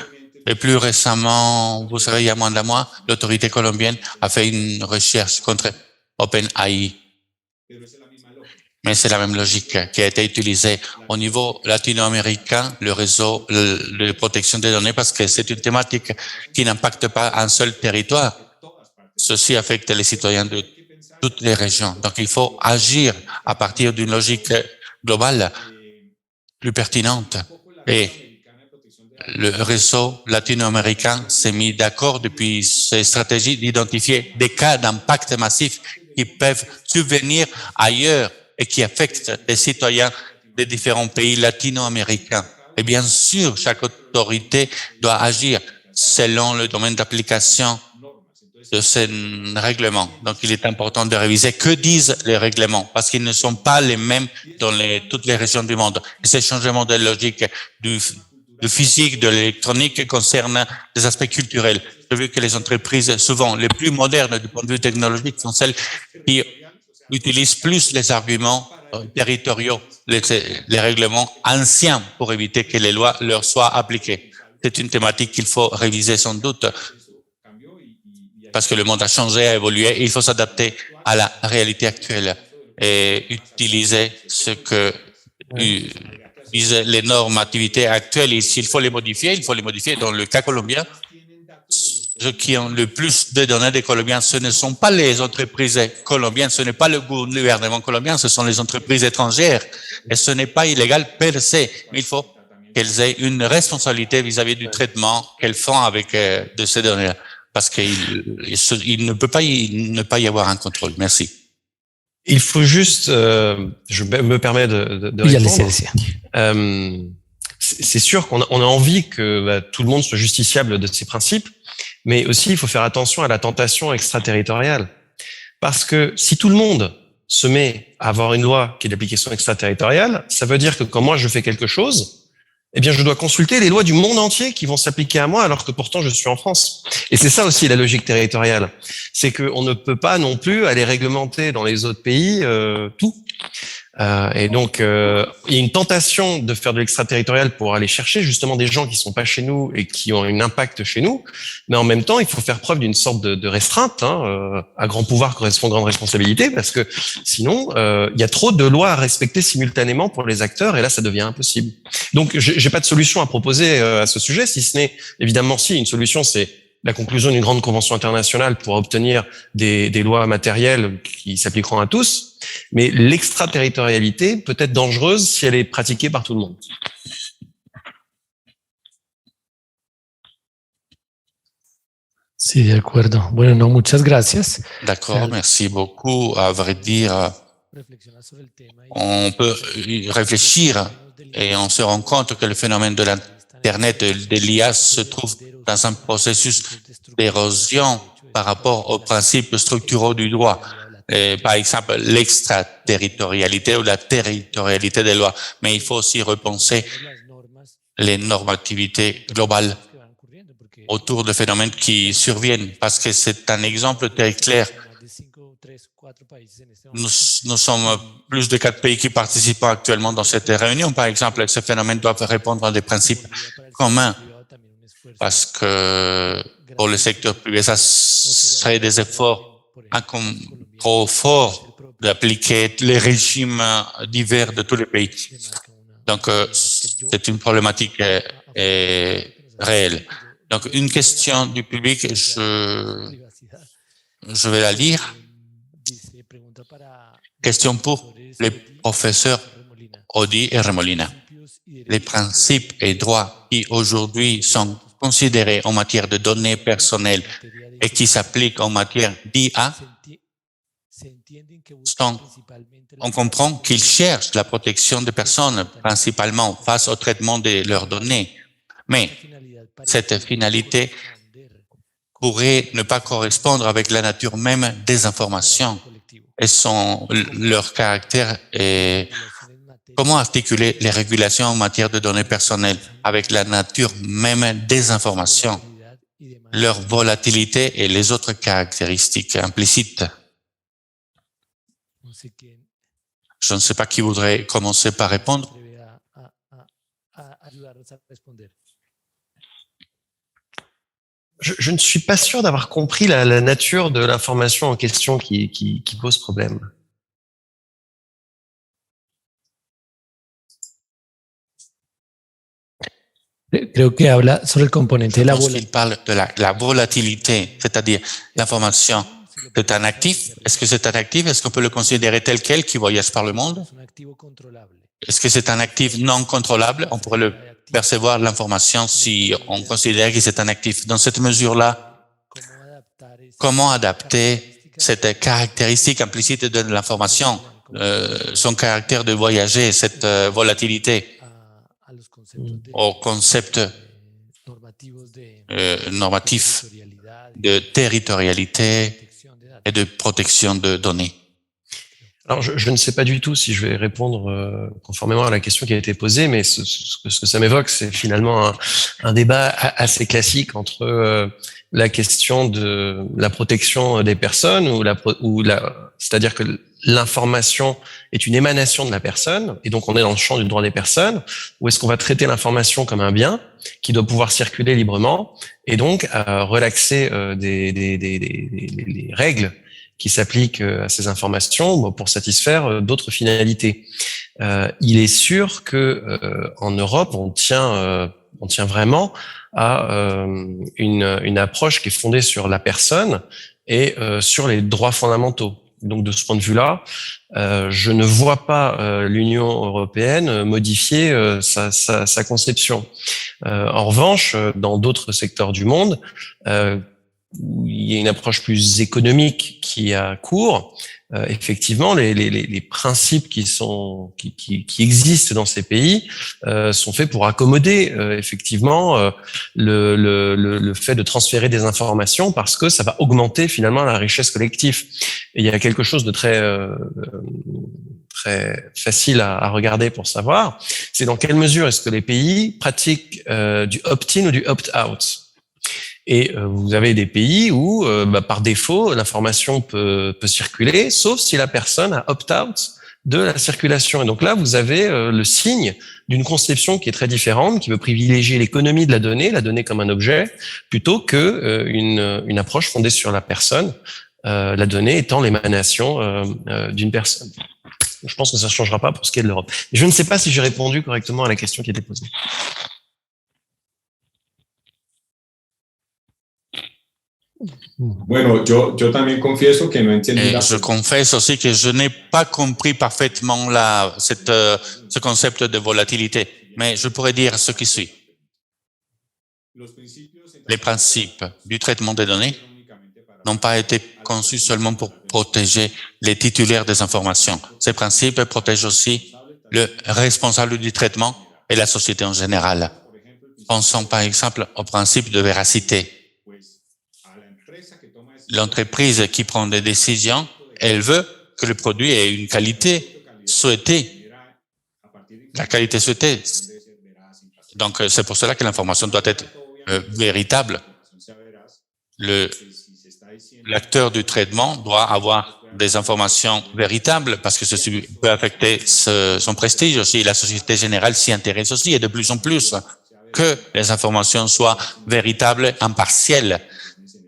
et plus récemment, vous savez, il y a moins d'un mois, l'autorité colombienne a fait une recherche contre OpenAI. Mais c'est la même logique qui a été utilisée au niveau latino-américain, le réseau de protection des données, parce que c'est une thématique qui n'impacte pas un seul territoire. Ceci affecte les citoyens de toutes les régions. Donc, il faut agir à partir d'une logique globale, plus pertinente. Et Le réseau latino-américain s'est mis d'accord depuis ces stratégies d'identifier des cas d'impact massif qui peuvent subvenir ailleurs et qui affectent les citoyens des différents pays latino-américains. Et bien sûr, chaque autorité doit agir selon le domaine d'application de ces règlements. Donc, il est important de réviser que disent les règlements, parce qu'ils ne sont pas les mêmes dans toutes les régions du monde. Et ces changements de logique du physique, de l'électronique concernent des aspects culturels. J'ai vu que les entreprises, souvent les plus modernes du point de vue technologique, sont celles qui utilisent plus les arguments territoriaux, les règlements anciens pour éviter que les lois leur soient appliquées. C'est une thématique qu'il faut réviser sans doute, parce que le monde a changé, a évolué, et il faut s'adapter à la réalité actuelle et utiliser ce que disent les normativités actuelles. Et s'il faut les modifier, il faut les modifier. Dans le cas colombien, ceux qui ont le plus de données des Colombiens, ce ne sont pas les entreprises colombiennes, ce n'est pas le gouvernement colombien, ce sont les entreprises étrangères. Et ce n'est pas illégal per se, mais il faut qu'elles aient une responsabilité vis-à-vis du traitement qu'elles font avec de ces données, parce qu'il ne peut pas ne pas y avoir un contrôle. Merci. Il faut juste, je me permets de Oui, répondre. allez-y. C'est sûr qu'on a envie que tout le monde soit justiciable de ses principes, mais aussi il faut faire attention à la tentation extraterritoriale. Parce que si tout le monde se met à avoir une loi qui est d'application extraterritoriale, ça veut dire que quand moi je fais quelque chose, eh bien je dois consulter les lois du monde entier qui vont s'appliquer à moi alors que pourtant je suis en France. Et c'est ça aussi la logique territoriale. C'est qu'on ne peut pas non plus aller réglementer dans les autres pays tout. Et donc, il y a une tentation de faire de l'extraterritorial pour aller chercher justement des gens qui sont pas chez nous et qui ont un impact chez nous. Mais en même temps, il faut faire preuve d'une sorte de restreinte. À grand pouvoir correspond grande responsabilité, parce que sinon, il y a trop de lois à respecter simultanément pour les acteurs, et là, ça devient impossible. Donc, j'ai pas de solution à proposer à ce sujet, si ce n'est, évidemment, si une solution, c'est la conclusion d'une grande convention internationale pour obtenir des lois matérielles qui s'appliqueront à tous. Mais l'extraterritorialité peut être dangereuse si elle est pratiquée par tout le monde. Sí, de acuerdo. Bueno, no, muchas gracias. D'accord, merci beaucoup. À vrai dire, on peut réfléchir et on se rend compte que le phénomène de l'Internet, de l'IA, se trouve dans un processus d'érosion par rapport aux principes structuraux du droit. Et par exemple, l'extraterritorialité ou la territorialité des lois. Mais il faut aussi repenser les normativités globales autour de phénomènes qui surviennent, parce que c'est un exemple très clair. Nous sommes plus de 4 pays qui participent actuellement dans cette réunion, par exemple. Ces phénomènes doivent répondre à des principes communs, parce que pour le secteur privé, ça serait des efforts trop forts d'appliquer les régimes divers de tous les pays. Donc, c'est une problématique réelle. Donc, une question du public, je vais la lire. Question pour les professeurs Odi et Remolina. Les principes et droits qui aujourd'hui sont considérés en matière de données personnelles et qui s'appliquent en matière d'IA, on comprend qu'ils cherchent la protection des personnes principalement face au traitement de leurs données. Mais cette finalité pourrait ne pas correspondre avec la nature même des informations et leur caractère. Et comment articuler les régulations en matière de données personnelles avec la nature même des informations, leur volatilité et les autres caractéristiques implicites? Je ne sais pas qui voudrait commencer par répondre. Je ne suis pas sûr d'avoir compris la nature de l'information en question qui pose problème. Creo que habla sobre el componente de la Il parle de la volatilité, c'est-à-dire l'information C'est un actif? Est-ce que c'est un actif? Est-ce qu'on peut le considérer tel quel qui voyage par le monde? Est-ce que c'est un actif non contrôlable? On pourrait le percevoir l'information si on considère que c'est un actif. Dans cette mesure-là, comment adapter cette caractéristique implicite de l'information, son caractère de voyager, cette volatilité, au concept normatif de territorialité et de protection de données? Alors, je ne sais pas du tout si je vais répondre conformément à la question qui a été posée, mais ce que ça m'évoque, c'est finalement un débat assez classique entre la question de la protection des personnes c'est-à-dire que l'information est une émanation de la personne, et donc on est dans le champ du droit des personnes, ou est-ce qu'on va traiter l'information comme un bien qui doit pouvoir circuler librement, et donc relaxer les règles qui s'appliquent à ces informations pour satisfaire d'autres finalités. Il est sûr que en Europe, on tient vraiment à une approche qui est fondée sur la personne et sur les droits fondamentaux. Donc de ce point de vue-là, je ne vois pas l'Union européenne modifier sa conception. En revanche, dans d'autres secteurs du monde, où il y a une approche plus économique qui a cours, effectivement, les principes qui existent dans ces pays sont faits pour accommoder effectivement le fait de transférer des informations, parce que ça va augmenter finalement la richesse collective. Et il y a quelque chose de très facile à regarder pour savoir, c'est dans quelle mesure est-ce que les pays pratiquent du opt-in ou du opt-out. Et vous avez des pays où, par défaut, l'information peut circuler, sauf si la personne a opt-out de la circulation. Et donc là, vous avez le signe d'une conception qui est très différente, qui veut privilégier l'économie de la donnée comme un objet, plutôt que une approche fondée sur la personne, la donnée étant l'émanation d'une personne. Je pense que ça ne changera pas pour ce qui est de l'Europe. Je ne sais pas si j'ai répondu correctement à la question qui était posée. Bueno, yo también confieso que no entendí Et je confesse aussi que je n'ai pas compris parfaitement ce concept de volatilité, mais je pourrais dire ce qui suit. Les principes du traitement des données n'ont pas été conçus seulement pour protéger les titulaires des informations. Ces principes protègent aussi le responsable du traitement et la société en général. Pensons par exemple au principe de véracité. L'entreprise qui prend des décisions, elle veut que le produit ait une qualité souhaitée. La qualité souhaitée. Donc, c'est pour cela que l'information doit être véritable. L'acteur du traitement doit avoir des informations véritables parce que ceci peut affecter son prestige aussi. La société générale s'y intéresse aussi, et de plus en plus que les informations soient véritables, impartielles.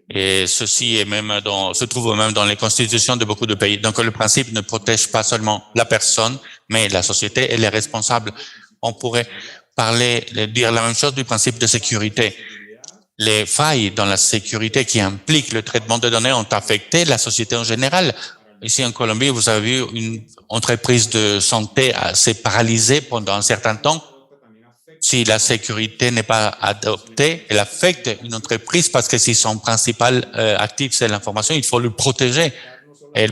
Et ceci est se trouve même dans les constitutions de beaucoup de pays. Donc, le principe ne protège pas seulement la personne, mais la société et les responsables. On pourrait dire la même chose du principe de sécurité. Les failles dans la sécurité qui impliquent le traitement de données ont affecté la société en général. Ici, en Colombie, vous avez vu une entreprise de santé s'est paralysée pendant un certain temps. Si la sécurité n'est pas adoptée, elle affecte une entreprise parce que si son principal actif, c'est l'information, il faut le protéger. Et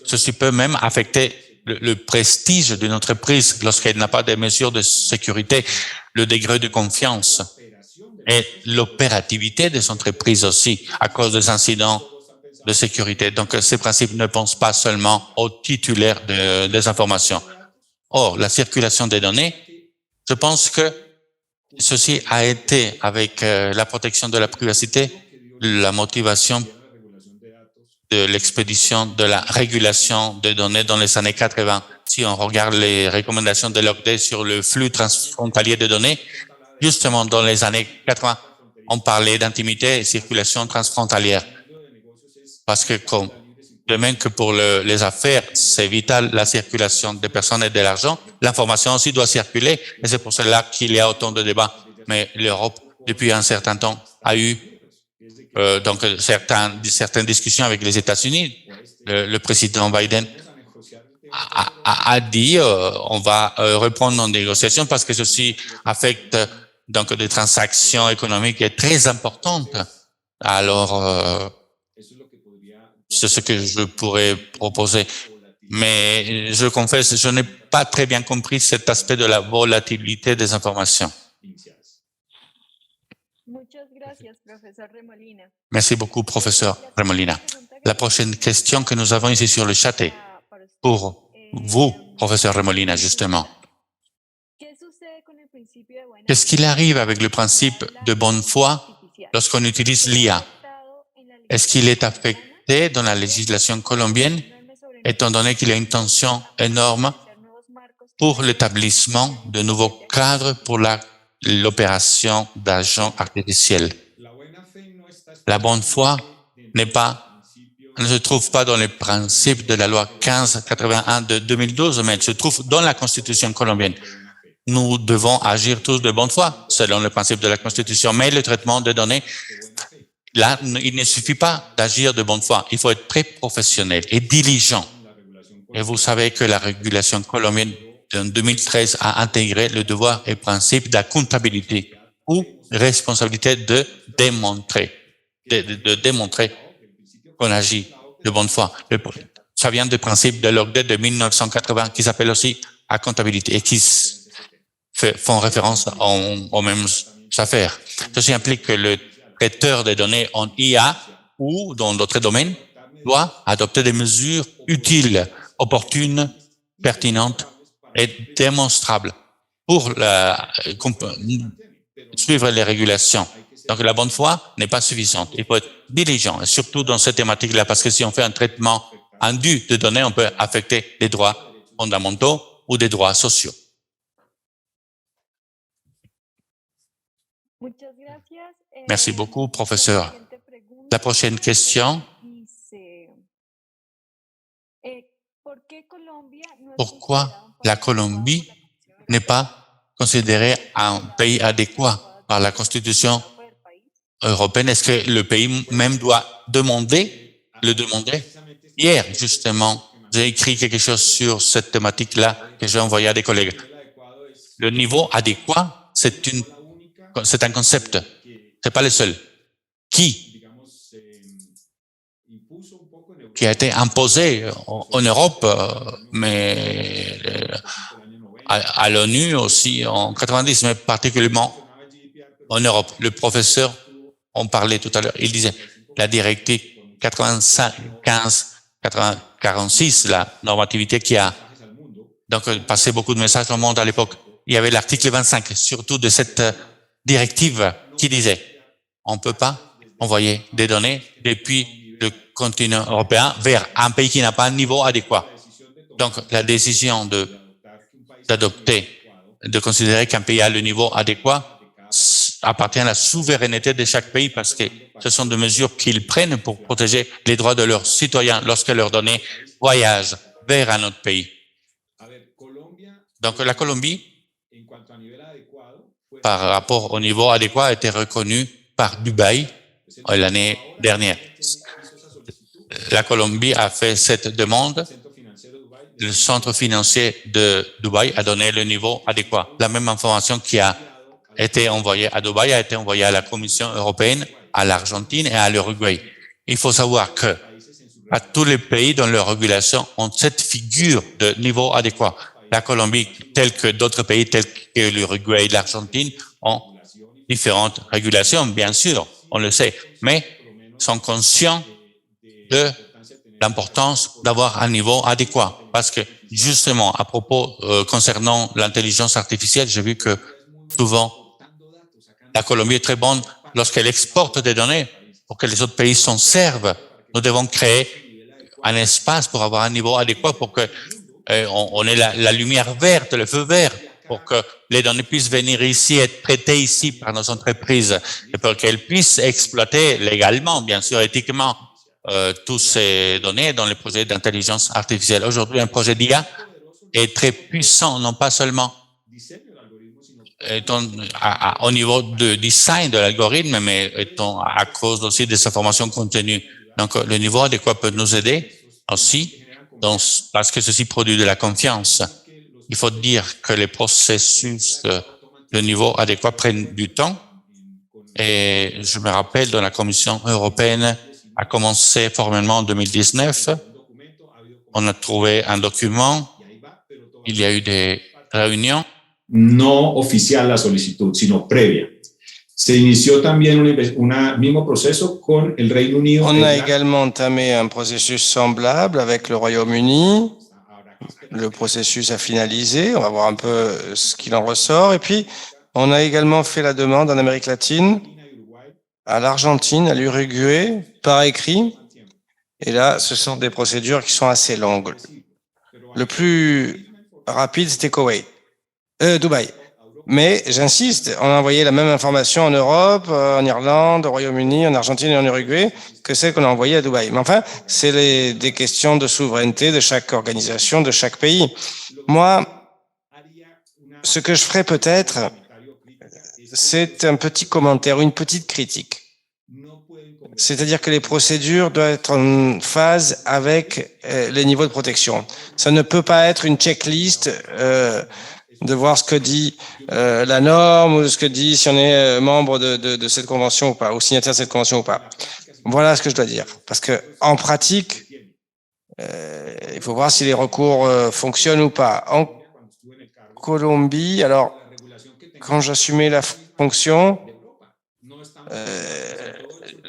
ceci peut même affecter le prestige d'une entreprise lorsqu'elle n'a pas de mesures de sécurité, le degré de confiance et l'opérativité des entreprises aussi à cause des incidents de sécurité. Donc, ces principes ne pensent pas seulement aux titulaires des informations. Or, la circulation des données, je pense que ceci a été, avec la protection de la privacité, la motivation de l'expédition de la régulation des données dans les années 80. Si on regarde les recommandations de l'OCDE sur le flux transfrontalier de données, justement dans les années 80, on parlait d'intimité et circulation transfrontalière. Parce que de même que pour les affaires, c'est vital la circulation des personnes et de l'argent, l'information aussi doit circuler, et c'est pour cela qu'il y a autant de débats. Mais l'Europe, depuis un certain temps, a eu donc certaines discussions avec les États-Unis. Le président Biden a dit on va reprendre nos négociations parce que ceci affecte donc des transactions économiques très importantes. Alors, c'est ce que je pourrais proposer. Mais je confesse, je n'ai pas très bien compris cet aspect de la volatilité des informations. Merci beaucoup, professeur Remolina. La prochaine question que nous avons ici sur le chat est pour vous, professeur Remolina, justement. Qu'est-ce qu'il arrive avec le principe de bonne foi lorsqu'on utilise l'IA? Est-ce qu'il est affecté dans la législation colombienne, étant donné qu'il y a une tension énorme pour l'établissement de nouveaux cadres pour l'opération d'agents artificiels? La bonne foi ne se trouve pas dans les principes de la loi 1581 de 2012, mais elle se trouve dans la Constitution colombienne. Nous devons agir tous de bonne foi, selon le principe de la Constitution, mais le traitement des données, là, il ne suffit pas d'agir de bonne foi. Il faut être très professionnel et diligent. Et vous savez que la régulation colombienne en 2013 a intégré le devoir et principe de la comptabilité ou responsabilité de démontrer qu'on agit de bonne foi. Ça vient du principe de l'OCDE de 1980 qui s'appelle aussi accountabilité et qui font référence aux mêmes affaires. Ceci implique que le traiteur des données en IA ou dans d'autres domaines doit adopter des mesures utiles, opportunes, pertinentes et démonstrables pour suivre les régulations. Donc la bonne foi n'est pas suffisante. Il faut être diligent, et surtout dans cette thématique-là, parce que si on fait un traitement indu de données, on peut affecter les droits fondamentaux ou des droits sociaux. Merci beaucoup, professeur. La prochaine question. Pourquoi la Colombie n'est pas considérée un pays adéquat par la Constitution européenne? Est-ce que le pays même doit le demander? Hier, justement, j'ai écrit quelque chose sur cette thématique-là que j'ai envoyé à des collègues. Le niveau adéquat, c'est un concept. C'est pas le seul. Qui a été imposé en Europe, mais à l'ONU aussi en 90, mais particulièrement en Europe. Le professeur en parlait tout à l'heure. Il disait la directive 95-46, la normativité qui a donc passé beaucoup de messages au monde à l'époque. Il y avait l'article 25, surtout de cette directive qui disait on ne peut pas envoyer des données depuis le continent européen vers un pays qui n'a pas un niveau adéquat. Donc, la décision de considérer qu'un pays a le niveau adéquat appartient à la souveraineté de chaque pays parce que ce sont des mesures qu'ils prennent pour protéger les droits de leurs citoyens lorsque leurs données voyagent vers un autre pays. Donc, la Colombie, par rapport au niveau adéquat, a été reconnue par Dubaï l'année dernière. La Colombie a fait cette demande. Le centre financier de Dubaï a donné le niveau adéquat. La même information qui a été envoyée à Dubaï a été envoyée à la Commission européenne, à l'Argentine et à l'Uruguay. Il faut savoir que à tous les pays dans leur régulation ont cette figure de niveau adéquat. La Colombie, tel que d'autres pays, tels que l'Uruguay et l'Argentine, ont différentes régulations, bien sûr, on le sait, mais sont conscients de l'importance d'avoir un niveau adéquat. Parce que, justement, à propos, concernant l'intelligence artificielle, j'ai vu que souvent, la Colombie est très bonne lorsqu'elle exporte des données pour que les autres pays s'en servent. Nous devons créer un espace pour avoir un niveau adéquat pour que on ait la lumière verte, le feu vert, pour que les données puissent venir ici, être traitées ici par nos entreprises et pour qu'elles puissent exploiter légalement, bien sûr, éthiquement, toutes ces données dans les projets d'intelligence artificielle. Aujourd'hui, un projet d'IA est très puissant, non pas seulement au niveau de design de l'algorithme, mais étant à cause aussi de sa formation continue. Donc, le niveau adéquat peut nous aider aussi, parce que ceci produit de la confiance. Il faut dire que les processus de niveau adéquat prennent du temps. Et je me rappelle, dans la Commission européenne a commencé formellement en 2019. On a trouvé un document. Il y a eu des réunions. No oficial la solicitud, sino previa. Se inició también un mismo proceso con el Reino Unido. On a également entamé un processus semblable avec le Royaume-Uni. Le processus a finalisé. On va voir un peu ce qu'il en ressort. Et puis, on a également fait la demande en Amérique latine, à l'Argentine, à l'Uruguay, par écrit. Et là, ce sont des procédures qui sont assez longues. Le plus rapide, c'était Dubaï. Mais j'insiste, on a envoyé la même information en Europe, en Irlande, au Royaume-Uni, en Argentine et en Uruguay que celle qu'on a envoyée à Dubaï. Mais enfin, c'est des questions de souveraineté de chaque organisation, de chaque pays. Moi, ce que je ferais peut-être, c'est un petit commentaire, une petite critique. C'est-à-dire que les procédures doivent être en phase avec les niveaux de protection. Ça ne peut pas être une checklist de voir ce que dit la norme ou ce que dit si on est membre de cette convention ou pas, ou signataire de cette convention ou pas. Voilà ce que je dois dire. Parce que en pratique, il faut voir si les recours fonctionnent ou pas. En Colombie, alors, quand j'assumais la fonction,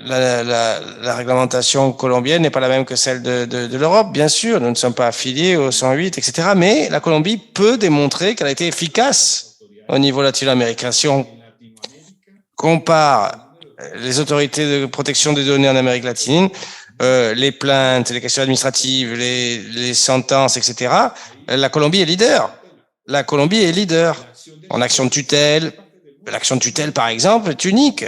la réglementation colombienne n'est pas la même que celle de l'Europe, bien sûr. Nous ne sommes pas affiliés au 108, etc. Mais la Colombie peut démontrer qu'elle a été efficace au niveau latino-américain. Si on compare les autorités de protection des données en Amérique latine, les plaintes, les questions administratives, les sentences, etc., la Colombie est leader. La Colombie est leader en action de tutelle. L'action de tutelle, par exemple, est unique.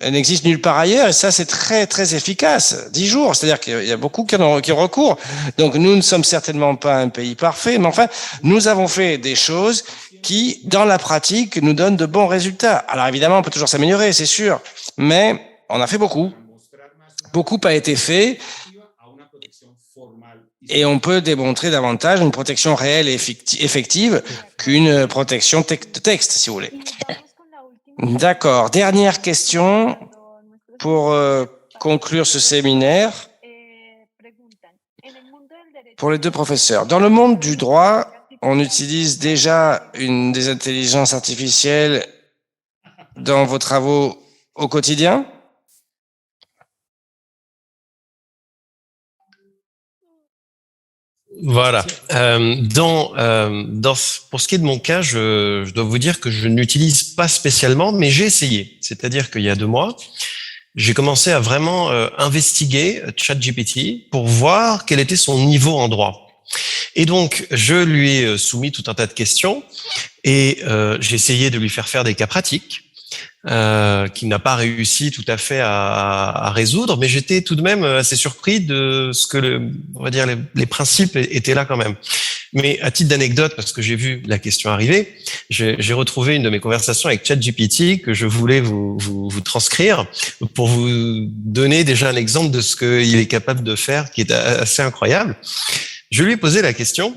Elle n'existe nulle part ailleurs et ça, c'est très, très efficace. 10 jours, c'est-à-dire qu'il y a beaucoup qui ont recours. Donc, nous ne sommes certainement pas un pays parfait, mais enfin, nous avons fait des choses qui, dans la pratique, nous donnent de bons résultats. Alors, évidemment, on peut toujours s'améliorer, c'est sûr, mais on a fait beaucoup. Beaucoup a été fait et on peut démontrer davantage une protection réelle et effective qu'une protection de texte, si vous voulez. D'accord. Dernière question pour conclure ce séminaire. Pour les deux professeurs. Dans le monde du droit, on utilise déjà des intelligences artificielles dans vos travaux au quotidien? Voilà. Pour ce qui est de mon cas, je dois vous dire que je n'utilise pas spécialement, mais j'ai essayé. C'est-à-dire qu'il y a 2 mois, j'ai commencé à vraiment investiguer ChatGPT pour voir quel était son niveau en droit. Et donc, je lui ai soumis tout un tas de questions et j'ai essayé de lui faire des cas pratiques. Qui n'a pas réussi tout à fait à résoudre, mais j'étais tout de même assez surpris de ce que on va dire les principes étaient là quand même. Mais à titre d'anecdote, parce que j'ai vu la question arriver, j'ai retrouvé une de mes conversations avec ChatGPT que je voulais vous transcrire pour vous donner déjà un exemple de ce qu'il est capable de faire, qui est assez incroyable. Je lui ai posé la question: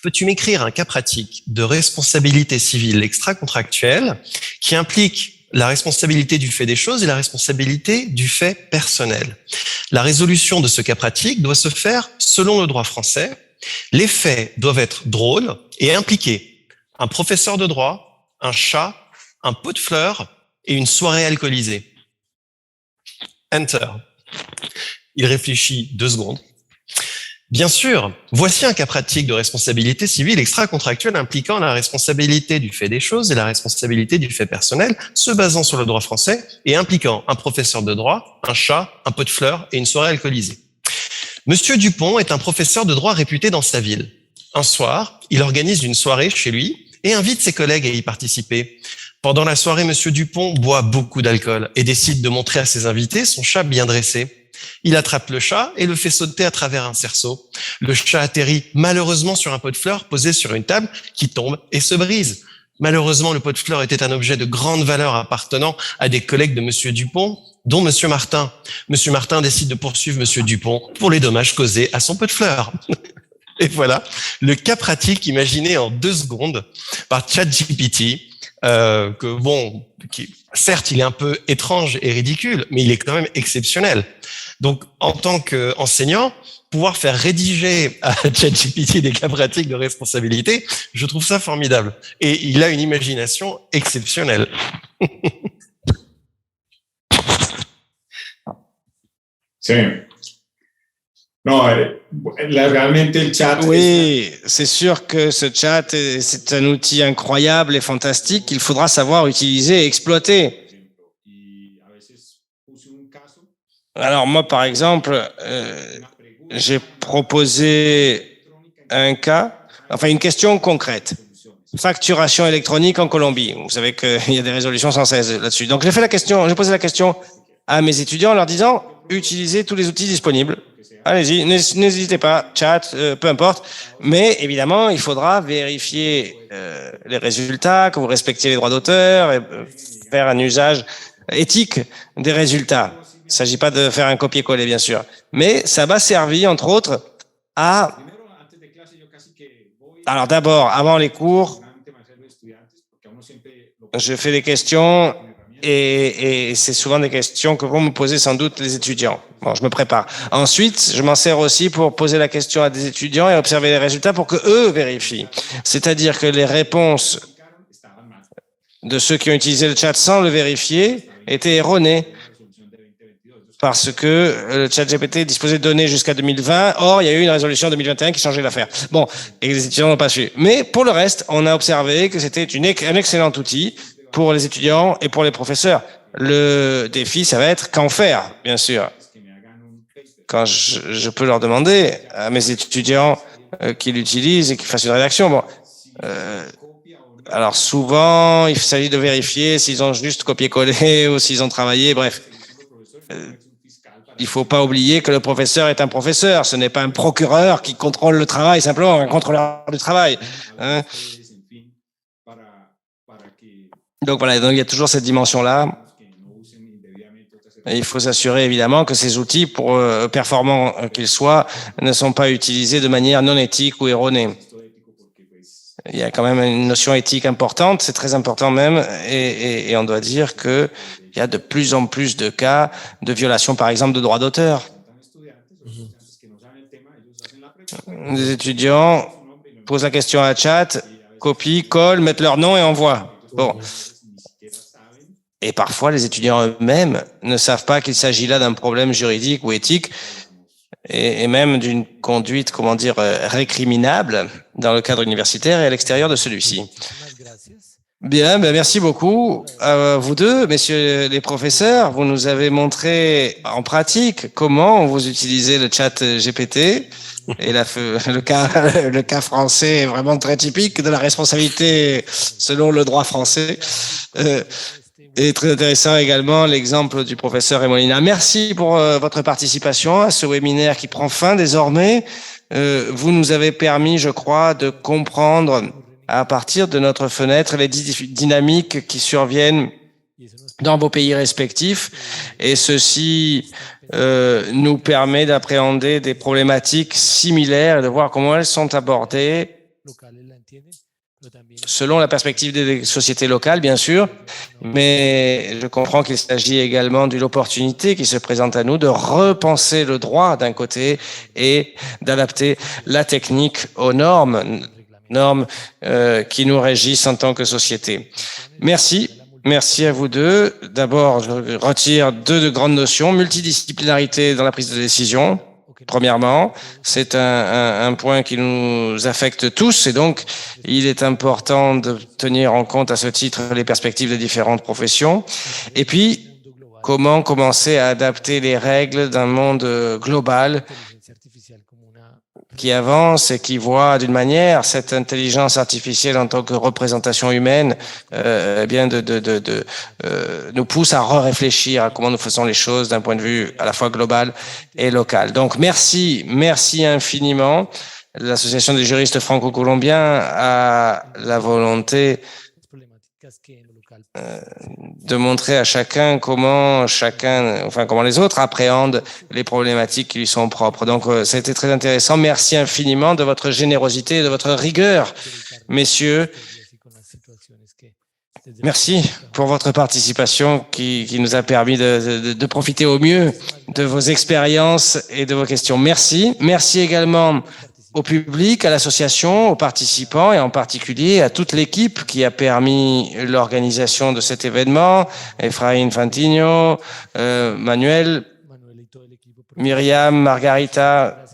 peux-tu m'écrire un cas pratique de responsabilité civile extra-contractuelle qui implique la responsabilité du fait des choses et la responsabilité du fait personnel? La résolution de ce cas pratique doit se faire selon le droit français. Les faits doivent être drôles et impliquer un professeur de droit, un chat, un pot de fleurs et une soirée alcoolisée. Enter. Il réfléchit 2 secondes. Bien sûr, voici un cas pratique de responsabilité civile extra-contractuelle impliquant la responsabilité du fait des choses et la responsabilité du fait personnel, se basant sur le droit français et impliquant un professeur de droit, un chat, un pot de fleurs et une soirée alcoolisée. Monsieur Dupont est un professeur de droit réputé dans sa ville. Un soir, il organise une soirée chez lui et invite ses collègues à y participer. Pendant la soirée, Monsieur Dupont boit beaucoup d'alcool et décide de montrer à ses invités son chat bien dressé. Il attrape le chat et le fait sauter à travers un cerceau. Le chat atterrit malheureusement sur un pot de fleurs posé sur une table qui tombe et se brise. Malheureusement, le pot de fleurs était un objet de grande valeur appartenant à des collègues de Monsieur Dupont, dont Monsieur Martin. Monsieur Martin décide de poursuivre Monsieur Dupont pour les dommages causés à son pot de fleurs. Et voilà le cas pratique imaginé en 2 secondes par ChatGPT, certes, il est un peu étrange et ridicule, mais il est quand même exceptionnel. Donc, en tant qu'enseignant, pouvoir faire rédiger à ChatGPT des cas pratiques de responsabilité, je trouve ça formidable. Et il a une imagination exceptionnelle. Sí. No, realmente el chat. Oui, c'est sûr que ce chat, c'est un outil incroyable et fantastique qu'il faudra savoir utiliser et exploiter. Alors moi, par exemple, j'ai proposé un cas, enfin une question concrète. Facturation électronique en Colombie. Vous savez qu'il y a des résolutions sans cesse là-dessus. Donc j'ai posé la question à mes étudiants en leur disant, utilisez tous les outils disponibles. Allez-y, n'hésitez pas, chat, peu importe. Mais évidemment, il faudra vérifier les résultats, que vous respectiez les droits d'auteur, et faire un usage éthique des résultats. Il ne s'agit pas de faire un copier-coller, bien sûr. Mais ça m'a servi, entre autres, à... Alors d'abord, avant les cours, je fais des questions et c'est souvent des questions que vont me poser sans doute les étudiants. Bon, je me prépare. Ensuite, je m'en sers aussi pour poser la question à des étudiants et observer les résultats pour que eux vérifient. C'est-à-dire que les réponses de ceux qui ont utilisé le chat sans le vérifier étaient erronées parce que le chat GPT disposait de données jusqu'à 2020. Or, il y a eu une résolution 2021 qui changeait l'affaire. Bon, et les étudiants n'ont pas su. Mais pour le reste, on a observé que c'était un excellent outil pour les étudiants et pour les professeurs. Le défi, ça va être qu'en faire, bien sûr. Quand je peux leur demander à mes étudiants qui l'utilisent et qui fassent une rédaction. Bon, alors souvent, il s'agit de vérifier s'ils ont juste copié-collé ou s'ils ont travaillé, bref. Il ne faut pas oublier que le professeur est un professeur. Ce n'est pas un procureur qui contrôle le travail, simplement un contrôleur du travail. Hein. Donc voilà, donc il y a toujours cette dimension-là. Et il faut s'assurer évidemment que ces outils, pour performants qu'ils soient, ne sont pas utilisés de manière non éthique ou erronée. Il y a quand même une notion éthique importante, c'est très important même, et on doit dire que il y a de plus en plus de cas de violation, par exemple, de droits d'auteur. Les étudiants posent la question à chat, copient, collent, mettent leur nom et envoient. Bon. Et parfois, les étudiants eux-mêmes ne savent pas qu'il s'agit là d'un problème juridique ou éthique et même d'une conduite, comment dire, récriminable dans le cadre universitaire et à l'extérieur de celui-ci. Bien, ben merci beaucoup à vous deux, messieurs les professeurs. Vous nous avez montré en pratique comment vous utilisez le chat GPT. Et le cas français est vraiment très typique de la responsabilité selon le droit français. Et très intéressant également l'exemple du professeur Remolina. Merci pour votre participation à ce webinaire qui prend fin désormais. Vous nous avez permis, je crois, de comprendre à partir de notre fenêtre les dynamiques qui surviennent dans vos pays respectifs. Et ceci nous permet d'appréhender des problématiques similaires et de voir comment elles sont abordées selon la perspective des sociétés locales, bien sûr, mais je comprends qu'il s'agit également d'une opportunité qui se présente à nous de repenser le droit d'un côté et d'adapter la technique aux normes qui nous régissent en tant que société. Merci. Merci à vous deux. D'abord, je retire deux grandes notions. Multidisciplinarité dans la prise de décision. Premièrement, c'est un point qui nous affecte tous et donc il est important de tenir en compte à ce titre les perspectives des différentes professions. Et puis, comment commencer à adapter les règles d'un monde global qui avance et qui voit d'une manière cette intelligence artificielle en tant que représentation humaine nous pousse à réfléchir à comment nous faisons les choses d'un point de vue à la fois global et local. Donc merci infiniment. L'Association des juristes franco-colombiens a la volonté de montrer à chacun comment les autres appréhendent les problématiques qui lui sont propres. Donc, ça a été très intéressant. Merci infiniment de votre générosité et de votre rigueur, messieurs. Merci pour votre participation qui nous a permis de profiter au mieux de vos expériences et de vos questions. Merci. Merci également au public, à l'association, aux participants et en particulier à toute l'équipe qui a permis l'organisation de cet événement. Efraín Fantinho, Manuel, Myriam, Margarita,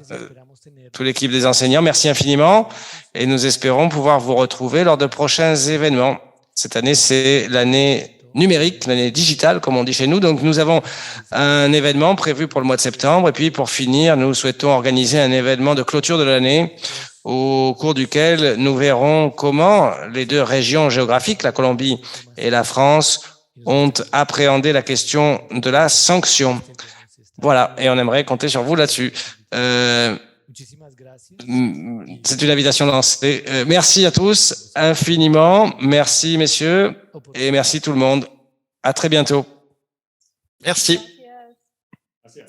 toute l'équipe des enseignants. Merci infiniment et nous espérons pouvoir vous retrouver lors de prochains événements. Cette année, c'est l'année numérique, l'année digitale, comme on dit chez nous. Donc, nous avons un événement prévu pour le mois de septembre. Et puis, pour finir, nous souhaitons organiser un événement de clôture de l'année au cours duquel nous verrons comment les deux régions géographiques, la Colombie et la France, ont appréhendé la question de la sanction. Voilà, et on aimerait compter sur vous là-dessus. C'est une invitation lancée. Merci à tous infiniment. Merci, messieurs, et merci tout le monde. À très bientôt. Merci. Gracias.